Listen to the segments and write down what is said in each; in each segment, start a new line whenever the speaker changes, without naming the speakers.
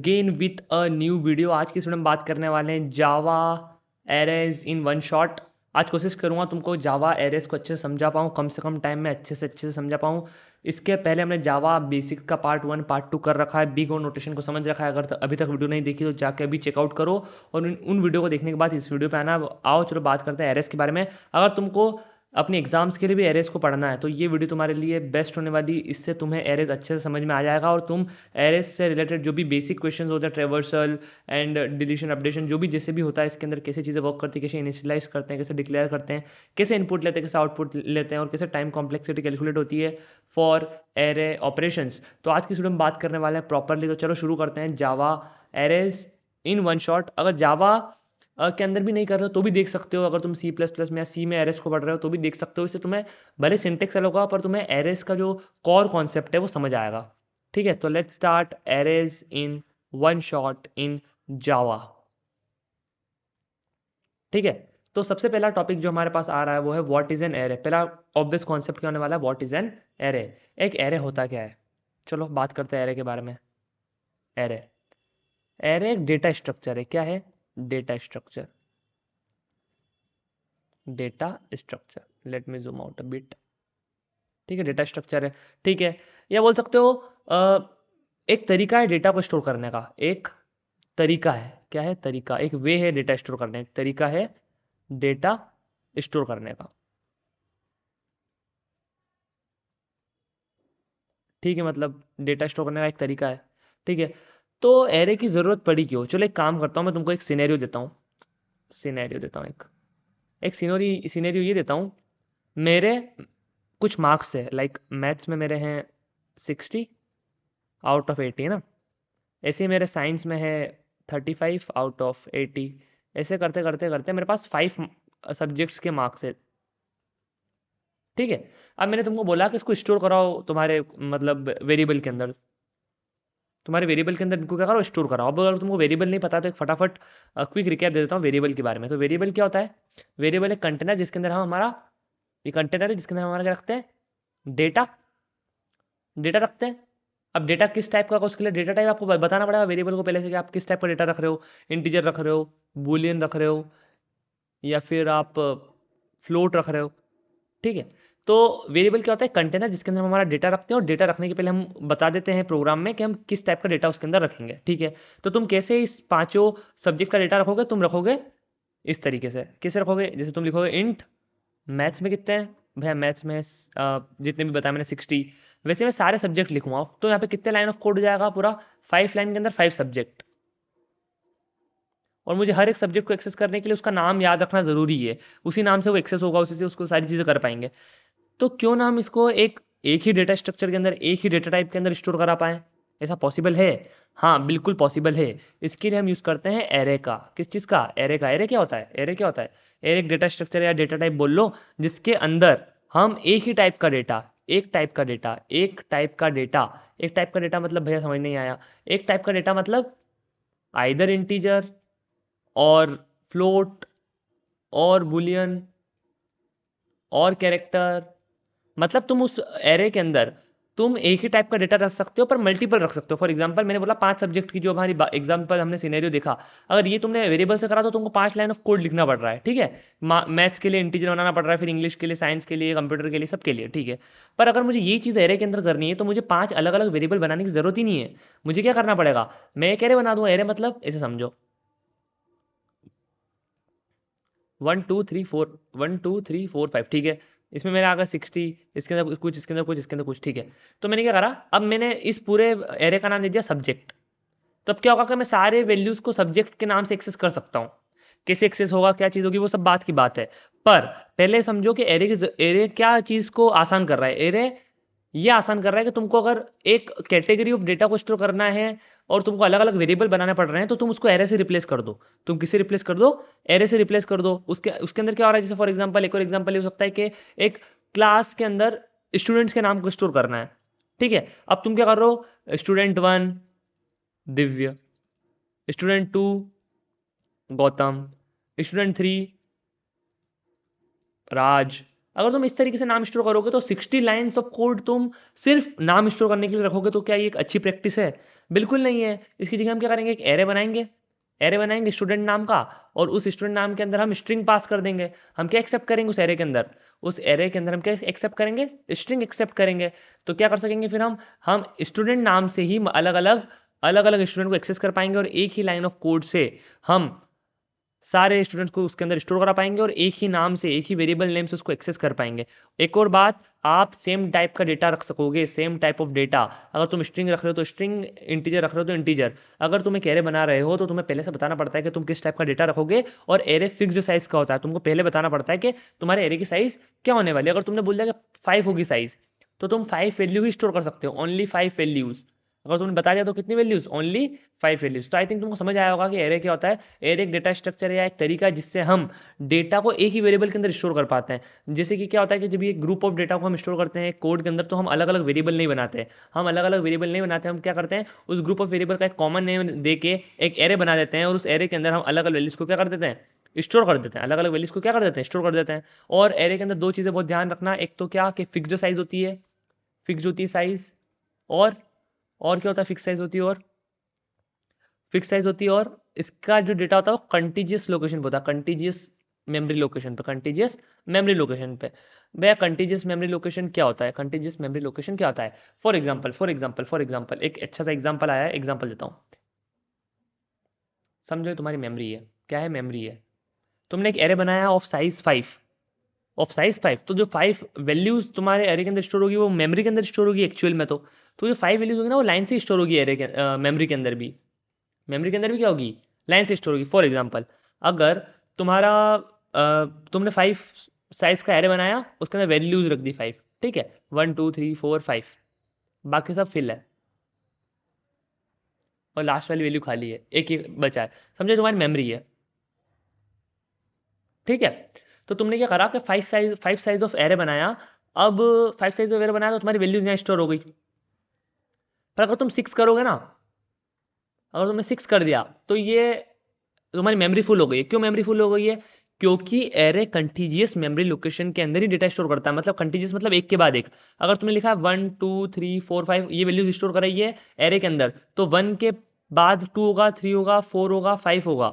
Again with a new video. आज की इस वीडियो में बात करने वाले हैं जावा एरेज इन वन शॉट। आज कोशिश करूंगा तुमको जावा एरेज को अच्छे से समझा पाऊँ, कम से कम टाइम में अच्छे से समझा पाऊँ। इसके पहले हमने जावा बेसिक्स का पार्ट 1 पार्ट 2 कर रखा है, बिग और नोटेशन को समझ रखा है। अगर अभी तक वीडियो नहीं देखी तो जाके अभी चेकआउट करो और उन वीडियो को देखने के बाद इस वीडियो पे आना। आओ चलो बात करते हैं एरेज के बारे में। अगर तुमको अपने एग्जाम्स के लिए भी एरेज को पढ़ना है तो ये वीडियो तुम्हारे लिए बेस्ट होने वाली। इससे तुम्हें एरेज अच्छे से समझ में आ जाएगा और तुम एरेज से रिलेटेड जो भी बेसिक क्वेश्चंस होते हैं, ट्रेवर्सल एंड डिलीशन अपडेशन, जो भी जैसे भी होता है इसके अंदर, कैसे चीज़ें वर्क करती है, कैसे इनिशियलाइज करते हैं, कैसे डिक्लेयर करते हैं, कैसे इनपुट लेते हैं, कैसे आउटपुट लेते हैं और कैसे टाइम कॉम्प्लेक्सिटी कैलकुलेट होती है फॉर एरे ऑपरेशंस। तो आज की वीडियो में बात करने वाले हैं प्रॉपरली। तो चलो शुरू करते हैं जावा एरेज इन वन शॉट। अगर जावा के अंदर भी नहीं कर रहे हो तो भी देख सकते हो। अगर तुम सी प्लस प्लस में या सी में एरेस को पढ़ रहे हो तो भी देख सकते हो। इससे तुम्हें भले सिंटेक्स अलग होगा पर तुम्हें एरेस का जो कोर कॉन्सेप्ट है वो समझ आएगा। ठीक है, तो let's start arrays in one shot in Java. ठीक है, तो सबसे पहला टॉपिक जो हमारे पास आ रहा है वो है व्हाट इज एन एरे। पहला ऑब्वियस कॉन्सेप्ट क्या होने वाला है, व्हाट इज एन एरे। एक एरे होता क्या है, चलो बात करते हैं एरे के बारे में। एरे एरे एक डेटा स्ट्रक्चर है। क्या है? Data structure. Data structure, let me zoom out a bit. ठीक है, डेटा स्ट्रक्चर है। ठीक है, या बोल सकते हो एक तरीका है डेटा को स्टोर करने का। एक तरीका है। क्या है? तरीका। एक वे है डेटा स्टोर करने, एक तरीका है डेटा स्टोर करने का। ठीक है, मतलब डेटा स्टोर करने का एक तरीका है। ठीक है, तो एरे की ज़रूरत पड़ी क्यों? चलो एक काम करता हूँ, मैं तुमको एक सिनेरियो देता हूँ। सिनेरियो देता हूँ एक एक सिनेरियो ये देता हूँ। मेरे कुछ मार्क्स है, लाइक मैथ्स में मेरे हैं 60 आउट ऑफ 80 है ना। ऐसे ही मेरे साइंस में है 35 आउट ऑफ 80। ऐसे करते करते करते मेरे पास 5 सब्जेक्ट्स के मार्क्स है। ठीक है, अब मैंने तुमको बोला कि इसको स्टोर कराओ तुम्हारे मतलब वेरिएबल के अंदर। तुम्हारे वेरिएबल के अंदर इनको क्या करो, स्टोर कराओ। अब अगर तुमको वेरिएबल नहीं पता तो एक फटाफट क्विक रिकैप दे देता हूँ वेरिएबल के बारे में। तो वेरिएबल क्या होता है? वेरिएबल एक कंटेनर जिसके अंदर हम हमारा, ये कंटेनर है जिसके अंदर हमारा क्या रखते हैं, डेटा। डेटा रखते हैं। अब डेटा किस टाइप का होगा उसके लिए डेटा टाइप आपको बताना पड़ेगा वेरिएबल को पहले से कि आप किस टाइप का डेटा रख रहे हो। इंटीजर रख रहे हो, बूलियन रख रहे हो, या फिर आप फ्लोट रख रहे हो। ठीक है, तो वेरिएबल क्या होता है, कंटेनर जिसके अंदर हम हमारा डेटा रखते हैं और डेटा रखने के पहले हम बता देते हैं प्रोग्राम में कि हम किस टाइप का डेटा उसके अंदर रखेंगे। ठीक है, तो तुम कैसे इस पांचों सब्जेक्ट का डेटा रखोगे? तुम रखोगे इस तरीके से। कैसे रखोगे? जैसे तुम लिखोगे इंट मैथ्स में कितने हैं भैया, मैथ्स में जितने भी बताया मैंने 60। वैसे मैं सारे सब्जेक्ट लिखूंगा तो यहाँ पे कितने लाइन ऑफ कोड हो जाएगा पूरा? 5 लाइन के अंदर 5 सब्जेक्ट। और मुझे हर एक सब्जेक्ट को एक्सेस करने के लिए उसका नाम याद रखना ज़रूरी है। उसी नाम से वो एक्सेस होगा, उसी से उसको सारी चीज़ें कर पाएंगे। तो क्यों ना हम इसको एक एक ही डेटा स्ट्रक्चर के अंदर, एक ही डेटा टाइप के अंदर स्टोर करा पाएँ? ऐसा पॉसिबल है? हाँ, बिल्कुल पॉसिबल है। इसके लिए हम यूज़ करते हैं एरे का। किस चीज़ का? एरे का। एरे क्या होता है? एरे क्या होता है? एरे एक डेटा स्ट्रक्चर या डेटा टाइप बोल लो जिसके अंदर हम एक ही टाइप का डेटा, एक टाइप का डेटा, एक टाइप का डेटा, एक टाइप का डेटा मतलब भैया समझ नहीं आया। एक टाइप का डेटा मतलब आइदर इंटीजर और फ्लोट और बूलियन और कैरेक्टर। मतलब तुम उस एरे के अंदर तुम एक ही टाइप का डेटा रख सकते हो पर मल्टीपल रख सकते हो। फॉर एग्जांपल मैंने बोला 5 सब्जेक्ट की जो हमारी एग्जांपल हमने सिनेरियो देखा, अगर ये तुमने वेरिएबल से करा तो तुमको 5 लाइन ऑफ कोड लिखना पड़ रहा है। ठीक है, मैथ्स के लिए इंटीजर बनाना पड़ रहा है, फिर इंग्लिश के लिए, साइंस के लिए, कंप्यूटर के लिए, सबके लिए। ठीक है, पर अगर मुझे ये चीज़ एरे के अंदर करनी है तो मुझे 5 अलग अलग वेरिएबल बनाने की जरूरत ही नहीं है। मुझे क्या करना पड़ेगा, मैं एक एरे बना दूंगा। एरे मतलब ऐसे समझो 1 2 3 4 ठीक है, इसमें मेरा आ गया 60, इसके अंदर कुछ, इसके अंदर कुछ, इसके अंदर कुछ। ठीक है, तो मैंने क्या करा, अब मैंने इस पूरे एरे का नाम दे दिया सब्जेक्ट। तब क्या होगा कि मैं सारे वैल्यूज को सब्जेक्ट के नाम से एक्सेस कर सकता हूँ। कैसे एक्सेस होगा, क्या चीज़ होगी, वो सब बात की बात है। पर पहले समझो कि एरे क्या चीज़ को आसान कर रहा है। एरे ये आसान कर रहा है कि तुमको अगर एक कैटेगरी ऑफ डेटा को स्टोर करना है और तुमको अलग अलग वेरिएबल बनाने पड़ रहे हैं तो तुम उसको एरे से रिप्लेस कर दो। तुम किससे रिप्लेस कर दो? एरे से रिप्लेस कर दो। उसके उसके अंदर क्या हो रहा है, जैसे फॉर एग्जांपल एक और एग्जांपल हो सकता है कि एक क्लास के अंदर स्टूडेंट्स के नाम को स्टोर करना है। ठीक है, अब तुम क्या कर रहे हो, student 1 Divya, student 2 Gautam, student 3 राज। अगर तुम इस तरीके से नाम स्टोर करोगे तो 60 लाइन्स ऑफ कोड तुम सिर्फ नाम स्टोर करने के लिए रखोगे तो क्या ये एक अच्छी प्रैक्टिस है? बिल्कुल नहीं है। इसकी जगह हम क्या करेंगे, एक एरे बनाएंगे, एरे बनाएंगे स्टूडेंट नाम का, और उस स्टूडेंट नाम के अंदर हम स्ट्रिंग पास कर देंगे। हम क्या एक्सेप्ट करेंगे उस एरे के अंदर, उस एरे के अंदर हम क्या एक्सेप्ट करेंगे, स्ट्रिंग एक्सेप्ट करेंगे। तो क्या कर सकेंगे फिर हम स्टूडेंट नाम से ही अलग अलग स्टूडेंट को एक्सेस कर पाएंगे, और एक ही लाइन ऑफ कोड से हम सारे स्टूडेंट्स को उसके अंदर स्टोर करा पाएंगे, और एक ही नाम से, एक ही वेरिएबल नेम से उसको एक्सेस कर पाएंगे। एक और बात, आप सेम टाइप का डेटा रख सकोगे, सेम टाइप ऑफ डेटा। अगर तुम स्ट्रिंग रख रहे हो तो स्ट्रिंग, इंटीजर रख रहे हो तो इंटीजर। अगर तुम एक एरे बना रहे हो तो तुम्हें पहले से बताना पड़ता है कि तुम किस टाइप का डेटा रखोगे, और एरे फिक्स्ड साइज का होता है। तुमको पहले बताना पड़ता है कि तुम्हारे एरे की साइज क्या होने वाली है। अगर तुमने बोल दिया कि 5 होगी साइज, तो तुम 5 वैल्यू ही स्टोर कर सकते हो, ओनली 5 वैल्यूज। अगर तुमने बता दिया तो कितनी वैल्यूज, ओनली 5 वैल्यूज। तो आई थिंक तुमको समझ आया होगा कि एरे क्या होता है। एरे एक डेटा स्ट्रक्चर या एक तरीका है जिससे हम डेटा को एक ही वेरिएबल के अंदर स्टोर कर पाते हैं। जैसे कि क्या होता है कि जब ये ग्रुप ऑफ डेटा को हम स्टोर करते हैं कोड के अंदर, तो हम अलग अलग वेरिएबल नहीं बनाते, हम अलग अलग वेरिएबल नहीं बनाते। हम क्या करते हैं, उस ग्रुप ऑफ वेरिएबल का एक कॉमन नेम दे के एक एरे बना देते हैं, और उस एरे के अंदर हम अलग अलग वैल्यूज को क्या कर देते हैं, स्टोर कर देते हैं। अलग अलग वैल्यूज को क्या कर देते हैं, स्टोर कर देते हैं। और एरे के अंदर दो चीज़ें बहुत ध्यान रखना, एक तो क्या कि फिक्स्ड साइज होती है, फिक्स्ड होती है साइज, और क्या होता है, फिक्स साइज होती है, और फिक्स साइज होती है, और इसका जो डेटा होता है वो कंटीजियस लोकेशन पे होता है, कंटीजियस मेमोरी लोकेशन पे, कंटीजियस मेमोरी लोकेशन पे। भैया कंटीजियस मेमोरी लोकेशन क्या होता है, कंटीजियस मेमोरी लोकेशन क्या होता है। फॉर एग्जाम्पल एक अच्छा सा एग्जाम्पल आया है, एग्जाम्पल देता हूँ। समझो तुम्हारी मेमोरी है, क्या है, मेमोरी है। तुमने एक एरे बनाया ऑफ साइज 5, ऑफ साइज 5, तो जो 5 वैल्यूज तुम्हारे एरे के अंदर स्टोर होगी वो मेमोरी के अंदर स्टोर होगी एक्चुअल में। तो जो 5 वैल्यूज होगी ना वो लाइन से स्टोर होगी एरे के, मेमोरी के अंदर भी, मेमोरी के अंदर भी क्या होगी, लाइन से स्टोर होगी। फॉर एग्जाम्पल अगर तुम्हारा तुमने 5 साइज का एरे बनाया, उसके अंदर वैल्यूज रख दी 5, ठीक है, 1 2 3 4 5, बाकी सब फिल है, और लास्ट वाली वैल्यू खाली है, एक ही बचा है। समझो तुम्हारी मेमोरी है, ठीक है। तो तुमने क्या करा कि 5 साइज ऑफ एरे बनाया। अब 5 साइज ऑफ एरे बनाया तो तुम्हारी वैल्यूज यहाँ स्टोर हो गई। पर अगर तुम 6 करोगे ना, अगर तुमने 6 कर दिया, तो ये तुम्हारी मेमोरी फुल हो गई है। क्यों मेमोरी फुल हो गई है, क्योंकि एरे कंटीजियस मेमोरी लोकेशन के अंदर ही डेटा स्टोर करता है। मतलब कंटीजियस मतलब एक के बाद एक। अगर तुमने लिखा है 1 2 3 4 5 ये वैल्यूज स्टोर कर रही है एरे के अंदर, तो 1 के बाद 2 होगा, 3 होगा, 4 होगा, 5 होगा।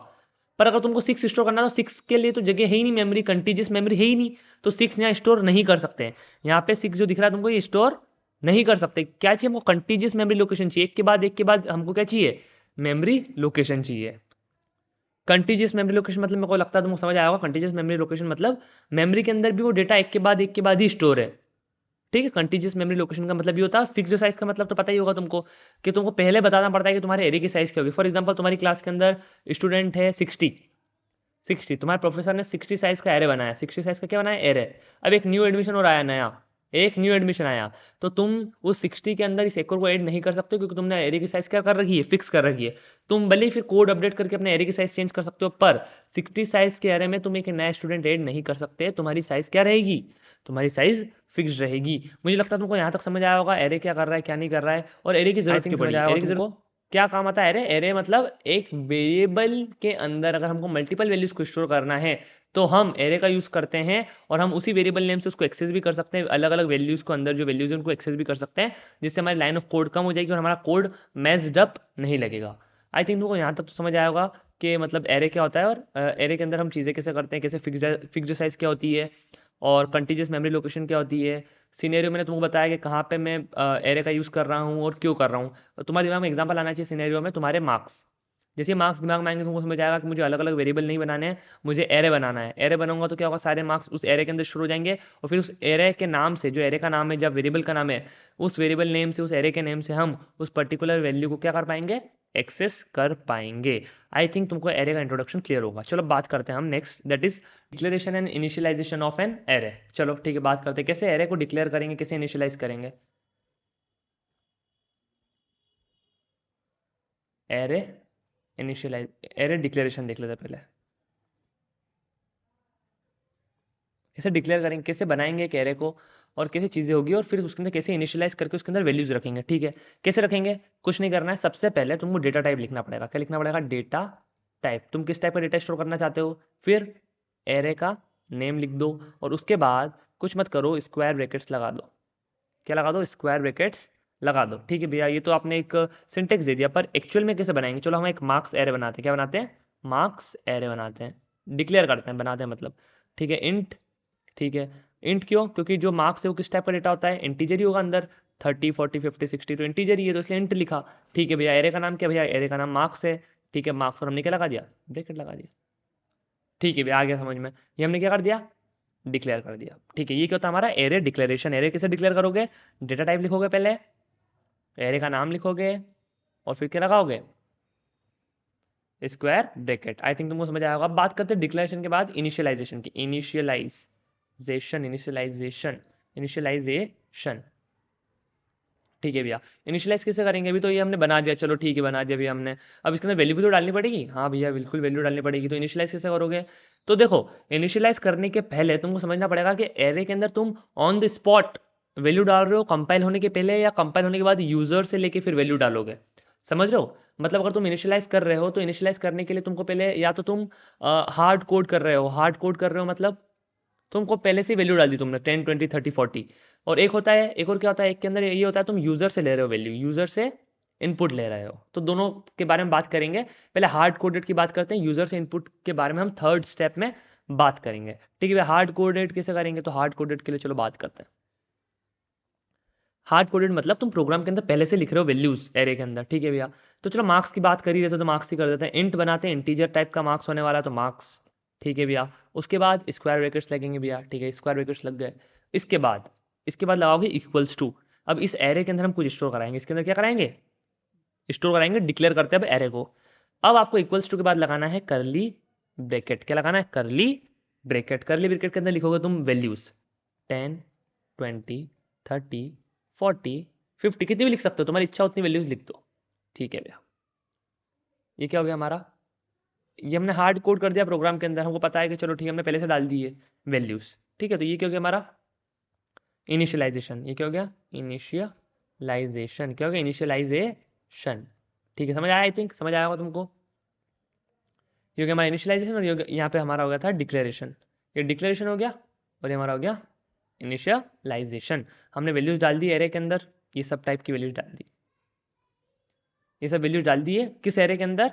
पर अगर तुमको 6 स्टोर करना है तो 6 के लिए तो जगह है ही नहीं, मेमोरी कंटीजियस मेमोरी है ही नहीं, तो 6 यहाँ स्टोर नहीं कर सकते। यहाँ पे 6 जो दिख रहा है तुमको ये स्टोर नहीं कर सकते। क्या चाहिए हमको, कंटीजियस मेमोरी लोकेशन चाहिए। एक के बाद हमको क्या चाहिए, मेमोरी लोकेशन चाहिए। कंटीजियस मेमोरी लोकेशन मतलब मेरे को लगता है तुमको समझ आया होगा। कंटीजियस मेमोरी लोकेशन मतलब मेमोरी के अंदर भी वो डेटा एक के बाद ही स्टोर है, ठीक है। कंटीजियस मेमोरी लोकेशन का मतलब ये होता है। फिक्स्ड साइज का मतलब तो पता ही होगा तुमको, कि तुमको पहले बताना पड़ता है कि तुम्हारे एरे की साइज क्या होगी। फॉर एग्जांपल तुम्हारी क्लास के अंदर स्टूडेंट है 60, तुम्हारे प्रोफेसर ने 60 साइज का एरे बनाया, 60 साइज का क्या बनाया, एरे। अब एक न्यू एडमिशन और आया नया, एक न्यू एडमिशन आया, तो तुम उस 60 के अंदर इस एक और को ऐड नहीं कर सकते, क्योंकि तुमने एरे की साइज क्या कर रखी है, फिक्स कर रखी है। तुम भले ही फिर कोड अपडेट करके अपने एरे की साइज चेंज कर सकते हो, पर 60 साइज के एरे में तुम एक नया स्टूडेंट ऐड नहीं कर सकते। तुम्हारी साइज क्या रहेगी, तुम्हारी साइज फिक्स रहेगी। मुझे लगता है तुमको यहाँ तक समझ आया होगा एरे क्या कर रहा है, क्या नहीं कर रहा है, और एरे की जरूरत क्यों पड़ी। एरे की जरूरत क्या काम आता है, एरे, एरे मतलब एक वेरिएबल के अंदर अगर हमको मल्टीपल वैल्यूज को स्टोर करना है तो हम एरे का यूज करते हैं, और हम उसी वेरिएबल नेम से उसको एक्सेस भी कर सकते हैं। अलग अलग वैल्यूज को अंदर जो वैल्यूज है उनको एक्सेस भी कर सकते हैं, जिससे हमारी लाइन ऑफ कोड कम हो जाएगी और हमारा कोड मैस्ड अप नहीं लगेगा। आई थिंक तुमको यहाँ तक तो समझ आया होगा कि मतलब एरे क्या होता है, और एरे के अंदर हम चीज़ें कैसे करते हैं, कैसे फिक्स्ड साइज क्या होती है, और कंटीजियस मेमोरी लोकेशन क्या होती है। सिनेरियो मैंने तुमको बताया कि कहाँ पे मैं एरे का यूज़ कर रहा हूँ और क्यों कर रहा हूँ। और तुम्हारे दिमाग में एग्जांपल आना चाहिए सिनेरियो में, तुम्हारे मार्क्स। जैसे मार्क्स दिमाग में आएंगे तुमको समझ आएगा कि मुझे अलग अलग वेरिएबल नहीं बनाने हैं, मुझे एरे बनाना है। एरे बनाऊंगा तो क्या होगा, सारे मार्क्स उस एरे के अंदर शुरू हो जाएंगे, और फिर उस एरे के नाम से, जो एरे का नाम है, जब वेरिएबल का नाम है, उस वेरिएबल नेम से, उस एरे के नेम से हम उस पर्टिकुलर वैल्यू को क्या कर पाएंगे, एक्सेस कर पाएंगे। आई थिंक तुमको एरे का इंट्रोडक्शन क्लियर होगा। चलो बात करते हैं हम next, that is declaration and initialization of an array. चलो ठीक है, बात करते हैं कैसे एरे को डिक्लेयर करेंगे, कैसे इनिशियलाइज करेंगे। एरे इनिशियलाइज, एरे डिक्लेरेशन देख लेते हैं पहले, कैसे डिक्लेयर करेंगे, कैसे बनाएंगे एक एरे को, और कैसे चीज़ें होगी, और फिर उसके अंदर कैसे इनिशियलाइज करके उसके अंदर वैल्यूज रखेंगे, ठीक है। कैसे रखेंगे, कुछ नहीं करना है, सबसे पहले तुमको डेटा टाइप लिखना पड़ेगा। क्या लिखना पड़ेगा, डेटा टाइप। तुम किस टाइप का डेटा स्टोर करना चाहते हो, फिर एरे का नेम लिख दो, और उसके बाद कुछ मत करो, स्क्वायर ब्रैकेट्स लगा दो। क्या लगा दो, स्क्वायर ब्रैकेट्स लगा दो। ठीक है भैया, ये तो आपने एक सिंटेक्स दे दिया, पर एक्चुअल में कैसे बनाएंगे? चलो हम एक मार्क्स एरे बनाते हैं। क्या बनाते हैं? मार्क्स एरे बनाते हैं, डिक्लेयर करते हैं, बनाते हैं मतलब। ठीक है, इंट। ठीक है, इंट क्यों? क्योंकि जो मार्क्स है वो किस टाइप का डेटा होता है? इंटीजर ही होगा अंदर। 30 40 50 60 तो इंटीजर ही है, तो इसलिए इंट लिखा। ठीक है भैया, एरे का नाम क्या भैया? एरे का नाम मार्क्स है। ठीक है, मार्क्स और हमने क्या लगा दिया? ब्रैकेट लगा दिया। ठीक है भैया, आ गया समझ में। ये हमने क्या कर दिया? डिक्लेयर कर दिया। ठीक है, ये क्या होता है हमारा? Array declaration. एरे कैसे डिक्लेयर करोगे? डेटा टाइप लिखोगे पहले, एरे का नाम लिखोगे, और फिर क्या लगाओगे? Square bracket. आई थिंक तुमको समझ आया होगा। अब बात करते हैं डिक्लेरेशन के बाद इनिशियलाइजेशन की। इनिशियलाइजेशन। ठीक है भैया, इनिशियलाइज कैसे करेंगे? अभी तो ये हमने बना दिया, चलो ठीक है बना दिया भैया हमने। अब इसके अंदर वैल्यू भी तो डालनी पड़ेगी। हाँ भैया बिल्कुल वैल्यू डालनी पड़ेगी। तो इनिशियलाइज कैसे करोगे? तो देखो, इनिशियलाइज करने के पहले तुमको समझना पड़ेगा कि एरे के अंदर तुम ऑन द स्पॉट वैल्यू डाल रहे हो कंपाइल होने के पहले, या कंपाइल होने के बाद यूजर से लेके फिर वैल्यू डालोगे। समझ रहे हो? मतलब अगर तुम इनिशियलाइज कर रहे हो तो इनिशियलाइज करने के लिए तुमको पहले, या तो तुम हार्ड कोड कर रहे हो। हार्ड कोड कर रहे हो मतलब तुमको पहले से वैल्यू डाल दी तुमने 10 20 30 40। और एक होता है, एक और क्या होता है, एक के अंदर ये होता है तुम यूजर से ले रहे हो वैल्यू, यूजर से इनपुट ले रहे हो। तो दोनों के बारे में बात करेंगे। पहले हार्ड कोडेड की बात करते हैं, यूजर से इनपुट के बारे में हम थर्ड स्टेप में बात करेंगे। ठीक है भैया, हार्ड कोडेड कैसे करेंगे? तो हार्ड कोडेड के लिए चलो बात करते हैं। हार्ड कोडेड मतलब तुम प्रोग्राम के अंदर पहले से लिख रहे हो वैल्यूज एरे के अंदर। ठीक है भैया, तो चलो मार्क्स की बात कर ही रहे थे तो मार्क्स ही कर देते हैं। इंट बनाते हैं, इंटीजर टाइप का मार्क्स होने वाला है तो मार्क्स। ठीक है भैया, उसके बाद स्क्वायर ब्रैकेट्स लगेंगे भैया। ठीक है, स्क्वायर ब्रैकेट्स लग गए। इसके बाद लगाओगे इक्वल्स टू। अब इस एरे के अंदर हम कुछ स्टोर कराएंगे। इसके अंदर क्या कराएंगे? स्टोर कराएंगे, डिक्लेयर करते हैं अब एरे को। अब आपको इक्वल्स टू के बाद लगाना है करली ब्रैकेट। क्या लगाना है? करली ब्रैकेट। करली ब्रैकेट के अंदर लिखोगे तुम वैल्यूज 10 20 30 40 50, कितनी भी लिख सकते हो, तुम्हारी इच्छा उतनी वैल्यूज लिख दो। ठीक है भैया, ये क्या हो गया हमारा? ये हमने हार्ड कोड कर दिया प्रोग्राम के अंदर। हमको पता है कि चलो ठीक है, हमने पहले से डाल दिए वैल्यूज। ठीक है, तो ये क्या हो गया हमारा? इनिशियलाइजेशन। ये क्या हो गया? इनिशियलाइजेशन। क्या हो गया? इनिशियलाइजेशन। ठीक है, समझ आया? आई थिंक समझ आया होगा तुमको। ये हो गया हमारा इनिशियलाइजेशन, और यहाँ पे हमारा हो गया था डिक्लेरेशन। ये डिक्लेरेशन हो गया, और ये हमारा हो गया इनिशियलाइजेशन। हमने वैल्यूज डाल दी एरे के अंदर, ये सब टाइप की वैल्यूज डाल दी। ये सब वैल्यूज डाल दिए किस एरे के अंदर?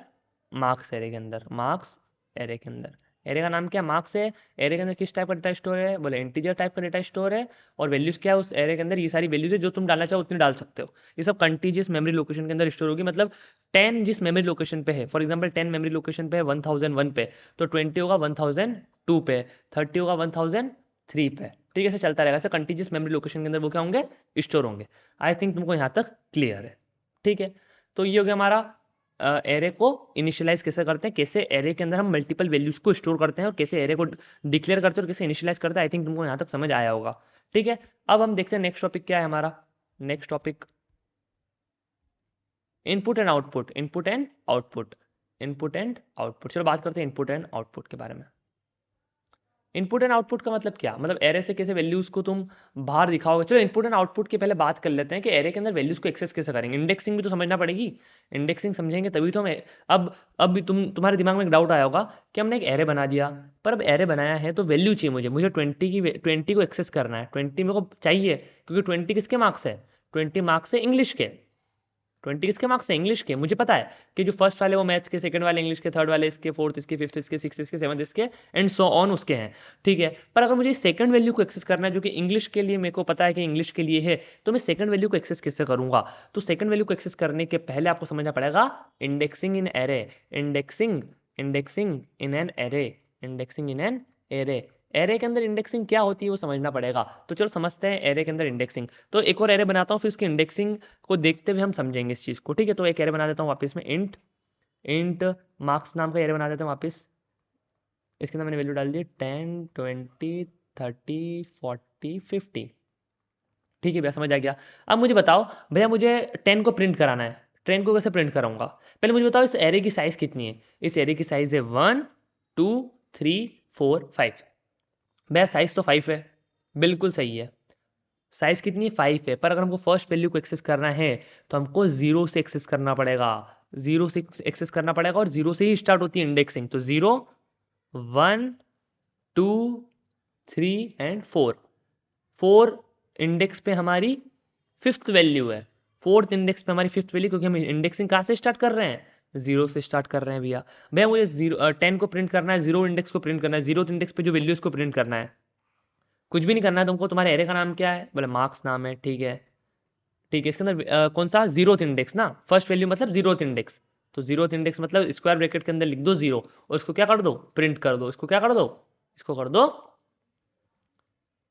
मार्क्स एरे के अंदर। मार्क्स एरे के अंदर। एरे का नाम क्या? मार्क्स है। एरे के अंदर किस टाइप का डेटा स्टोर है? बोले इंटीजर टाइप का डेटा स्टोर है। और वैल्यूज क्या है उस एरे के अंदर? ये सारी वैल्यूज है, जो तुम डालना चाहो उतनी डाल सकते हो। ये सब कंटीजियस मेमोरी लोकेशन के अंदर स्टोर होगी। मतलब 10 जिस मेमोरी लोकेशन पे है, फॉर एग्जाम्पल 10 मेमोरी लोकेशन पे है 1001 पे, तो 20 होगा 1002 पे, 30 होगा 1003 पे। ठीक है, ऐसे चलता रहेगा। ऐसे कंटीजियस मेमोरी लोकेशन के अंदर वो क्या होंगे? स्टोर होंगे। आई थिंक तुमको यहाँ तक क्लियर है। ठीक है, तो ये हो गया हमारा एरे को इनिशियलाइज कैसे करते हैं, कैसे एरे के अंदर हम मल्टीपल वैल्यूज को स्टोर करते हैं, और कैसे एरे को डिक्लेयर करते हैं, और कैसे इनिशियलाइज करते हैं। आई थिंक तुमको यहाँ तक समझ आया होगा। ठीक है, अब हम देखते हैं नेक्स्ट टॉपिक क्या है हमारा। Next topic input and output. Input and output. Input and output. चलो बात करते हैं इनपुट एंड आउटपुट के बारे में। इनपुट एंड आउटपुट का मतलब क्या? मतलब एरे से कैसे वैल्यूज को तुम बाहर दिखाओगे। चलो इनपुट एंड आउटपुट की पहले बात कर लेते हैं कि एरे के अंदर वैल्यूज को एक्सेस कैसे करेंगे। इंडेक्सिंग भी तो समझना पड़ेगी। इंडेक्सिंग समझेंगे तभी तो हमें। अब भी तुम्हारे दिमाग में एक डाउट आया होगा कि हमने एक एरे बना दिया, पर अब एरे बनाया है तो वैल्यू चाहिए मुझे 20 को एक्सेस करना है। 20 मेरे को चाहिए, क्योंकि 20 किसके मार्क्स है? 20 मार्क्स है इंग्लिश के। 20 किसके मार्क्स है? इंग्लिश के। मुझे पता है कि जो फर्स्ट वाले वो मैथ्स के, सेकंड वाले इंग्लिश के, थर्ड वाले इसके, फोर्थ इसके, फिफ्थ इसके, सिक्स इसके, सेवंथ इसके, एंड सो ऑन उसके हैं। ठीक है, पर अगर मुझे सेकंड वैल्यू को एक्सेस करना है, जो कि इंग्लिश के लिए मेरे को पता है कि इंग्लिश के लिए है, तो मैं सेकंड वैल्यू को एक्सेस कैसे करूंगा? तो सेकंड वैल्यू को एक्सेस करने के पहले आपको समझना पड़ेगा indexing in array. Indexing indexing in an array. Indexing in an array. Array के अंदर इंडेक्सिंग क्या होती है वो समझना पड़ेगा। तो चलो समझते हैं एरे के अंदर इंडेक्सिंग। तो एक और एरे बनाता हूँ, फिर उसकी इंडेक्सिंग को देखते हुए हम समझेंगे इस चीज़ को। ठीक है, तो एक एरे बना देता हूँ वापस में, इंट इंट मार्क्स नाम का एरे बना देता हूँ वापस। इसके अंदर मैंने वैल्यू डाल दी 10 20 30 40 50। ठीक है भैया, समझ आ गया। अब मुझे बताओ भैया, मुझे 10 को प्रिंट कराना है। 10 को कैसे प्रिंट कराऊंगा? पहले मुझे बताओ इस एरे की साइज कितनी है। इस एरे की साइज है 1 2 3 4 5। भैया साइज तो 5 है, बिल्कुल सही है। साइज कितनी? 5 है। पर अगर हमको फर्स्ट वैल्यू को एक्सेस करना है तो हमको जीरो से एक्सेस करना पड़ेगा। जीरो से एक्सेस करना पड़ेगा, और जीरो से ही स्टार्ट होती है इंडेक्सिंग। तो 0 1 2 3 एंड 4। 4 इंडेक्स पे हमारी फिफ्थ वैल्यू है। फोर्थ इंडेक्स पे हमारी फिफ्थ वैल्यू, क्योंकि हम इंडेक्सिंग कहाँ से स्टार्ट कर रहे हैं, 0 से स्टार्ट कर रहे हैं भैया। भैया मुझे 10 को प्रिंट करना है, 0 इंडेक्स को प्रिंट करना है, 0th इंडेक्स पे जो वैल्यू उसको प्रिंट करना है। कुछ भी नहीं करना है तुमको, तुम्हारे एरे का नाम क्या है, बोले मार्क्स नाम है, ठीक है। ठीक है, इसके अंदर कौन सा 0th इंडेक्स ना, फर्स्ट वैल्यू मतलब 0th इंडेक्स, तो 0th इंडेक्स मतलब स्क्वायर ब्रैकेट के अंदर लिख दो 0 और इसको क्या कर दो, प्रिंट कर दो। इसको क्या कर दो, इसको कर दो,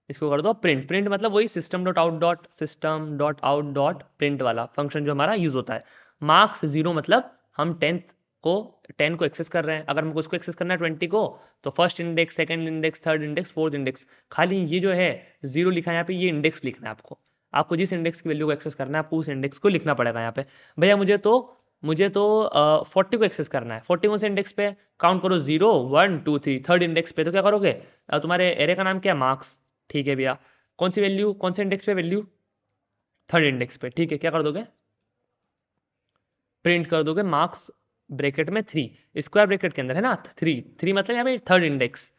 इसको कर दो प्रिंट। प्रिंट मतलब वही system.out.system.out.print वाला फंक्शन जो हमारा यूज होता है। मार्क्स 0 मतलब हम 10 को एक्सेस कर रहे हैं, अगर हमको इसको एक्सेस करना है 20 को, तो first index, second index, third index, fourth index, खाली ये जो है 0 लिखा है यहाँ पे, ये इंडेक्स लिखना है आपको। आपको जिस इंडेक्स की वैल्यू को एक्सेस करना है आपको उस इंडेक्स को लिखना पड़ेगा यहाँ पे। भैया मुझे तो 40 को एक्सेस करना है। 40 कौन से इंडेक्स पे, काउंट करो 0 1 2 3, थर्ड इंडेक्स पे, तो क्या करोगे, तुम्हारे एरे का नाम क्या है, मार्क्स, ठीक है भैया। कौन सी वैल्यू, कौन से इंडेक्स पे वैल्यू, थर्ड इंडेक्स पे, ठीक है। क्या कर दोगे, प्रिंट कर दोगे मार्क्स ब्रैकेट में 3, स्क्वायर ब्रैकेट के अंदर है ना 3 मतलब यहाँ पे थर्ड इंडेक्स,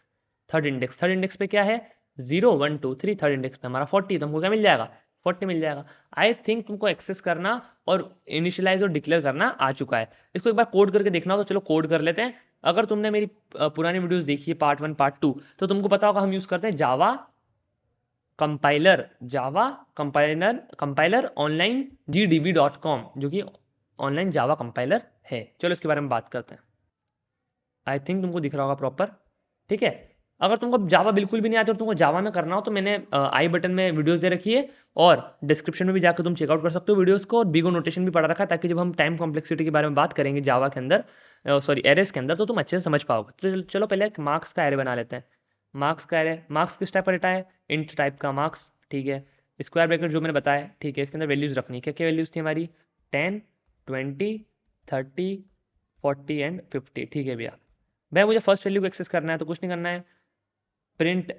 थर्ड इंडेक्स पे क्या है, 0 1 2 3, थर्ड इंडेक्स पे हमारा 40, तो हमको क्या मिल जाएगा, 40 मिल जाएगा। आई थिंक तुमको एक्सेस करना और इनिशियलाइज और डिक्लेयर करना आ चुका है। इसको एक बार कोड करके देखना हो तो चलो कोड कर लेते हैं। अगर तुमने मेरी पुरानी वीडियोस देखी है पार्ट 1 पार्ट 2, तो तुमको पता होगा हम यूज करते हैं जावा कंपाइलर ऑनलाइन gdb.com, जो कि ऑनलाइन जावा कंपाइलर है। चलो इसके बारे में बात करते हैं। आई थिंक तुमको दिख रहा होगा प्रॉपर, ठीक है। अगर तुमको जावा बिल्कुल भी नहीं आता और तुमको जावा में करना हो तो मैंने आई बटन में वीडियोस दे रखी है और डिस्क्रिप्शन में भी जाकर तुम चेकआउट कर सकते हो वीडियोस को, और बिगो नोटेशन भी पढ़ा रखा है, ताकि जब हम टाइम कॉम्प्लेक्सिटी के बारे में बात करेंगे जावा के अंदर, सॉरी एरेस के अंदर, तो तुम अच्छे से समझ पाओगे। तो चलो पहले एक मार्क्स का एरे बना लेते हैं। मार्क्स का एरे, मार्क्स किस टाइप का डेटा है, इंट टाइप का मार्क्स, ठीक है। स्क्वायर ब्रैकेट जो मैंने बताया, ठीक है। इसके अंदर वैल्यूज रखनी है, क्या क्या वैल्यूज थी हमारी, 10 20 30 40 एंड 50, ठीक है भैया। भाई मुझे फर्स्ट वैल्यू को एक्सेस करना है तो कुछ नहीं करना है, प्रिंट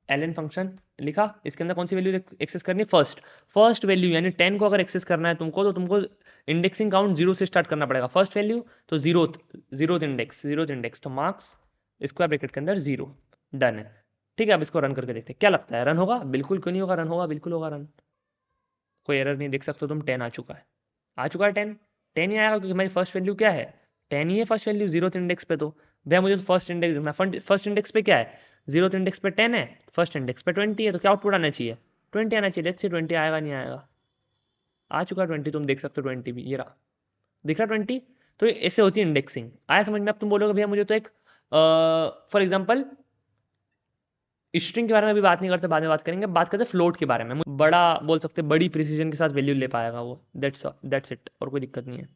एलन फंक्शन लिखा, इसके अंदर कौन सी वैल्यू एक्सेस करनी है, फर्स्ट वैल्यू, यानी 10 को अगर एक्सेस करना है तुमको, तो तुमको इंडेक्सिंग काउंट 0 से स्टार्ट करना पड़ेगा। फर्स्ट वैल्यू तो जीरोथ इंडेक्स, तो मार्क्स स्क्वायर ब्रैकेट के अंदर 0, डन है। ठीक है, अब इसको रन करके देखते हैं क्या लगता है, रन होगा, बिल्कुल क्यों नहीं होगा, रन होगा, बिल्कुल होगा रन। कोई एरर नहीं, देख सकते हो तुम, 10 आ चुका है, 10 ही आएगा, क्योंकि हमारी फर्स्ट वैल्यू क्या है, 10 ही है फर्स्ट वैल्यू 0th इंडेक्स पे। तो भैया मुझे फर्स्ट इंडेक्स देखना, फर्स्ट इंडेक्स पे क्या है, 0th इंडेक्स पे 10 है, फर्स्ट इंडेक्स पे 20 है, तो क्या आउटपुट आना चाहिए, 20 आना चाहिए। लेट्स सी 20 आएगा नहीं आएगा, आ चुका 20, तुम देख सकते हो 20 भी, ये रहा, दिख रहा 20। तो ऐसे होती है इंडेक्सिंग, आया समझ में। अब तुम बोलोगे भैया मुझे तो एक फॉर एग्जाम्पल स्ट्रिंग के बारे में भी बात नहीं करते, बाद में बात करेंगे, बात करते फ्लोट के बारे में। बड़ा बोल सकते हैं, बड़ी प्रिसीजन के साथ वैल्यू ले पाएगा वो, दैट्स इट, और कोई दिक्कत नहीं है।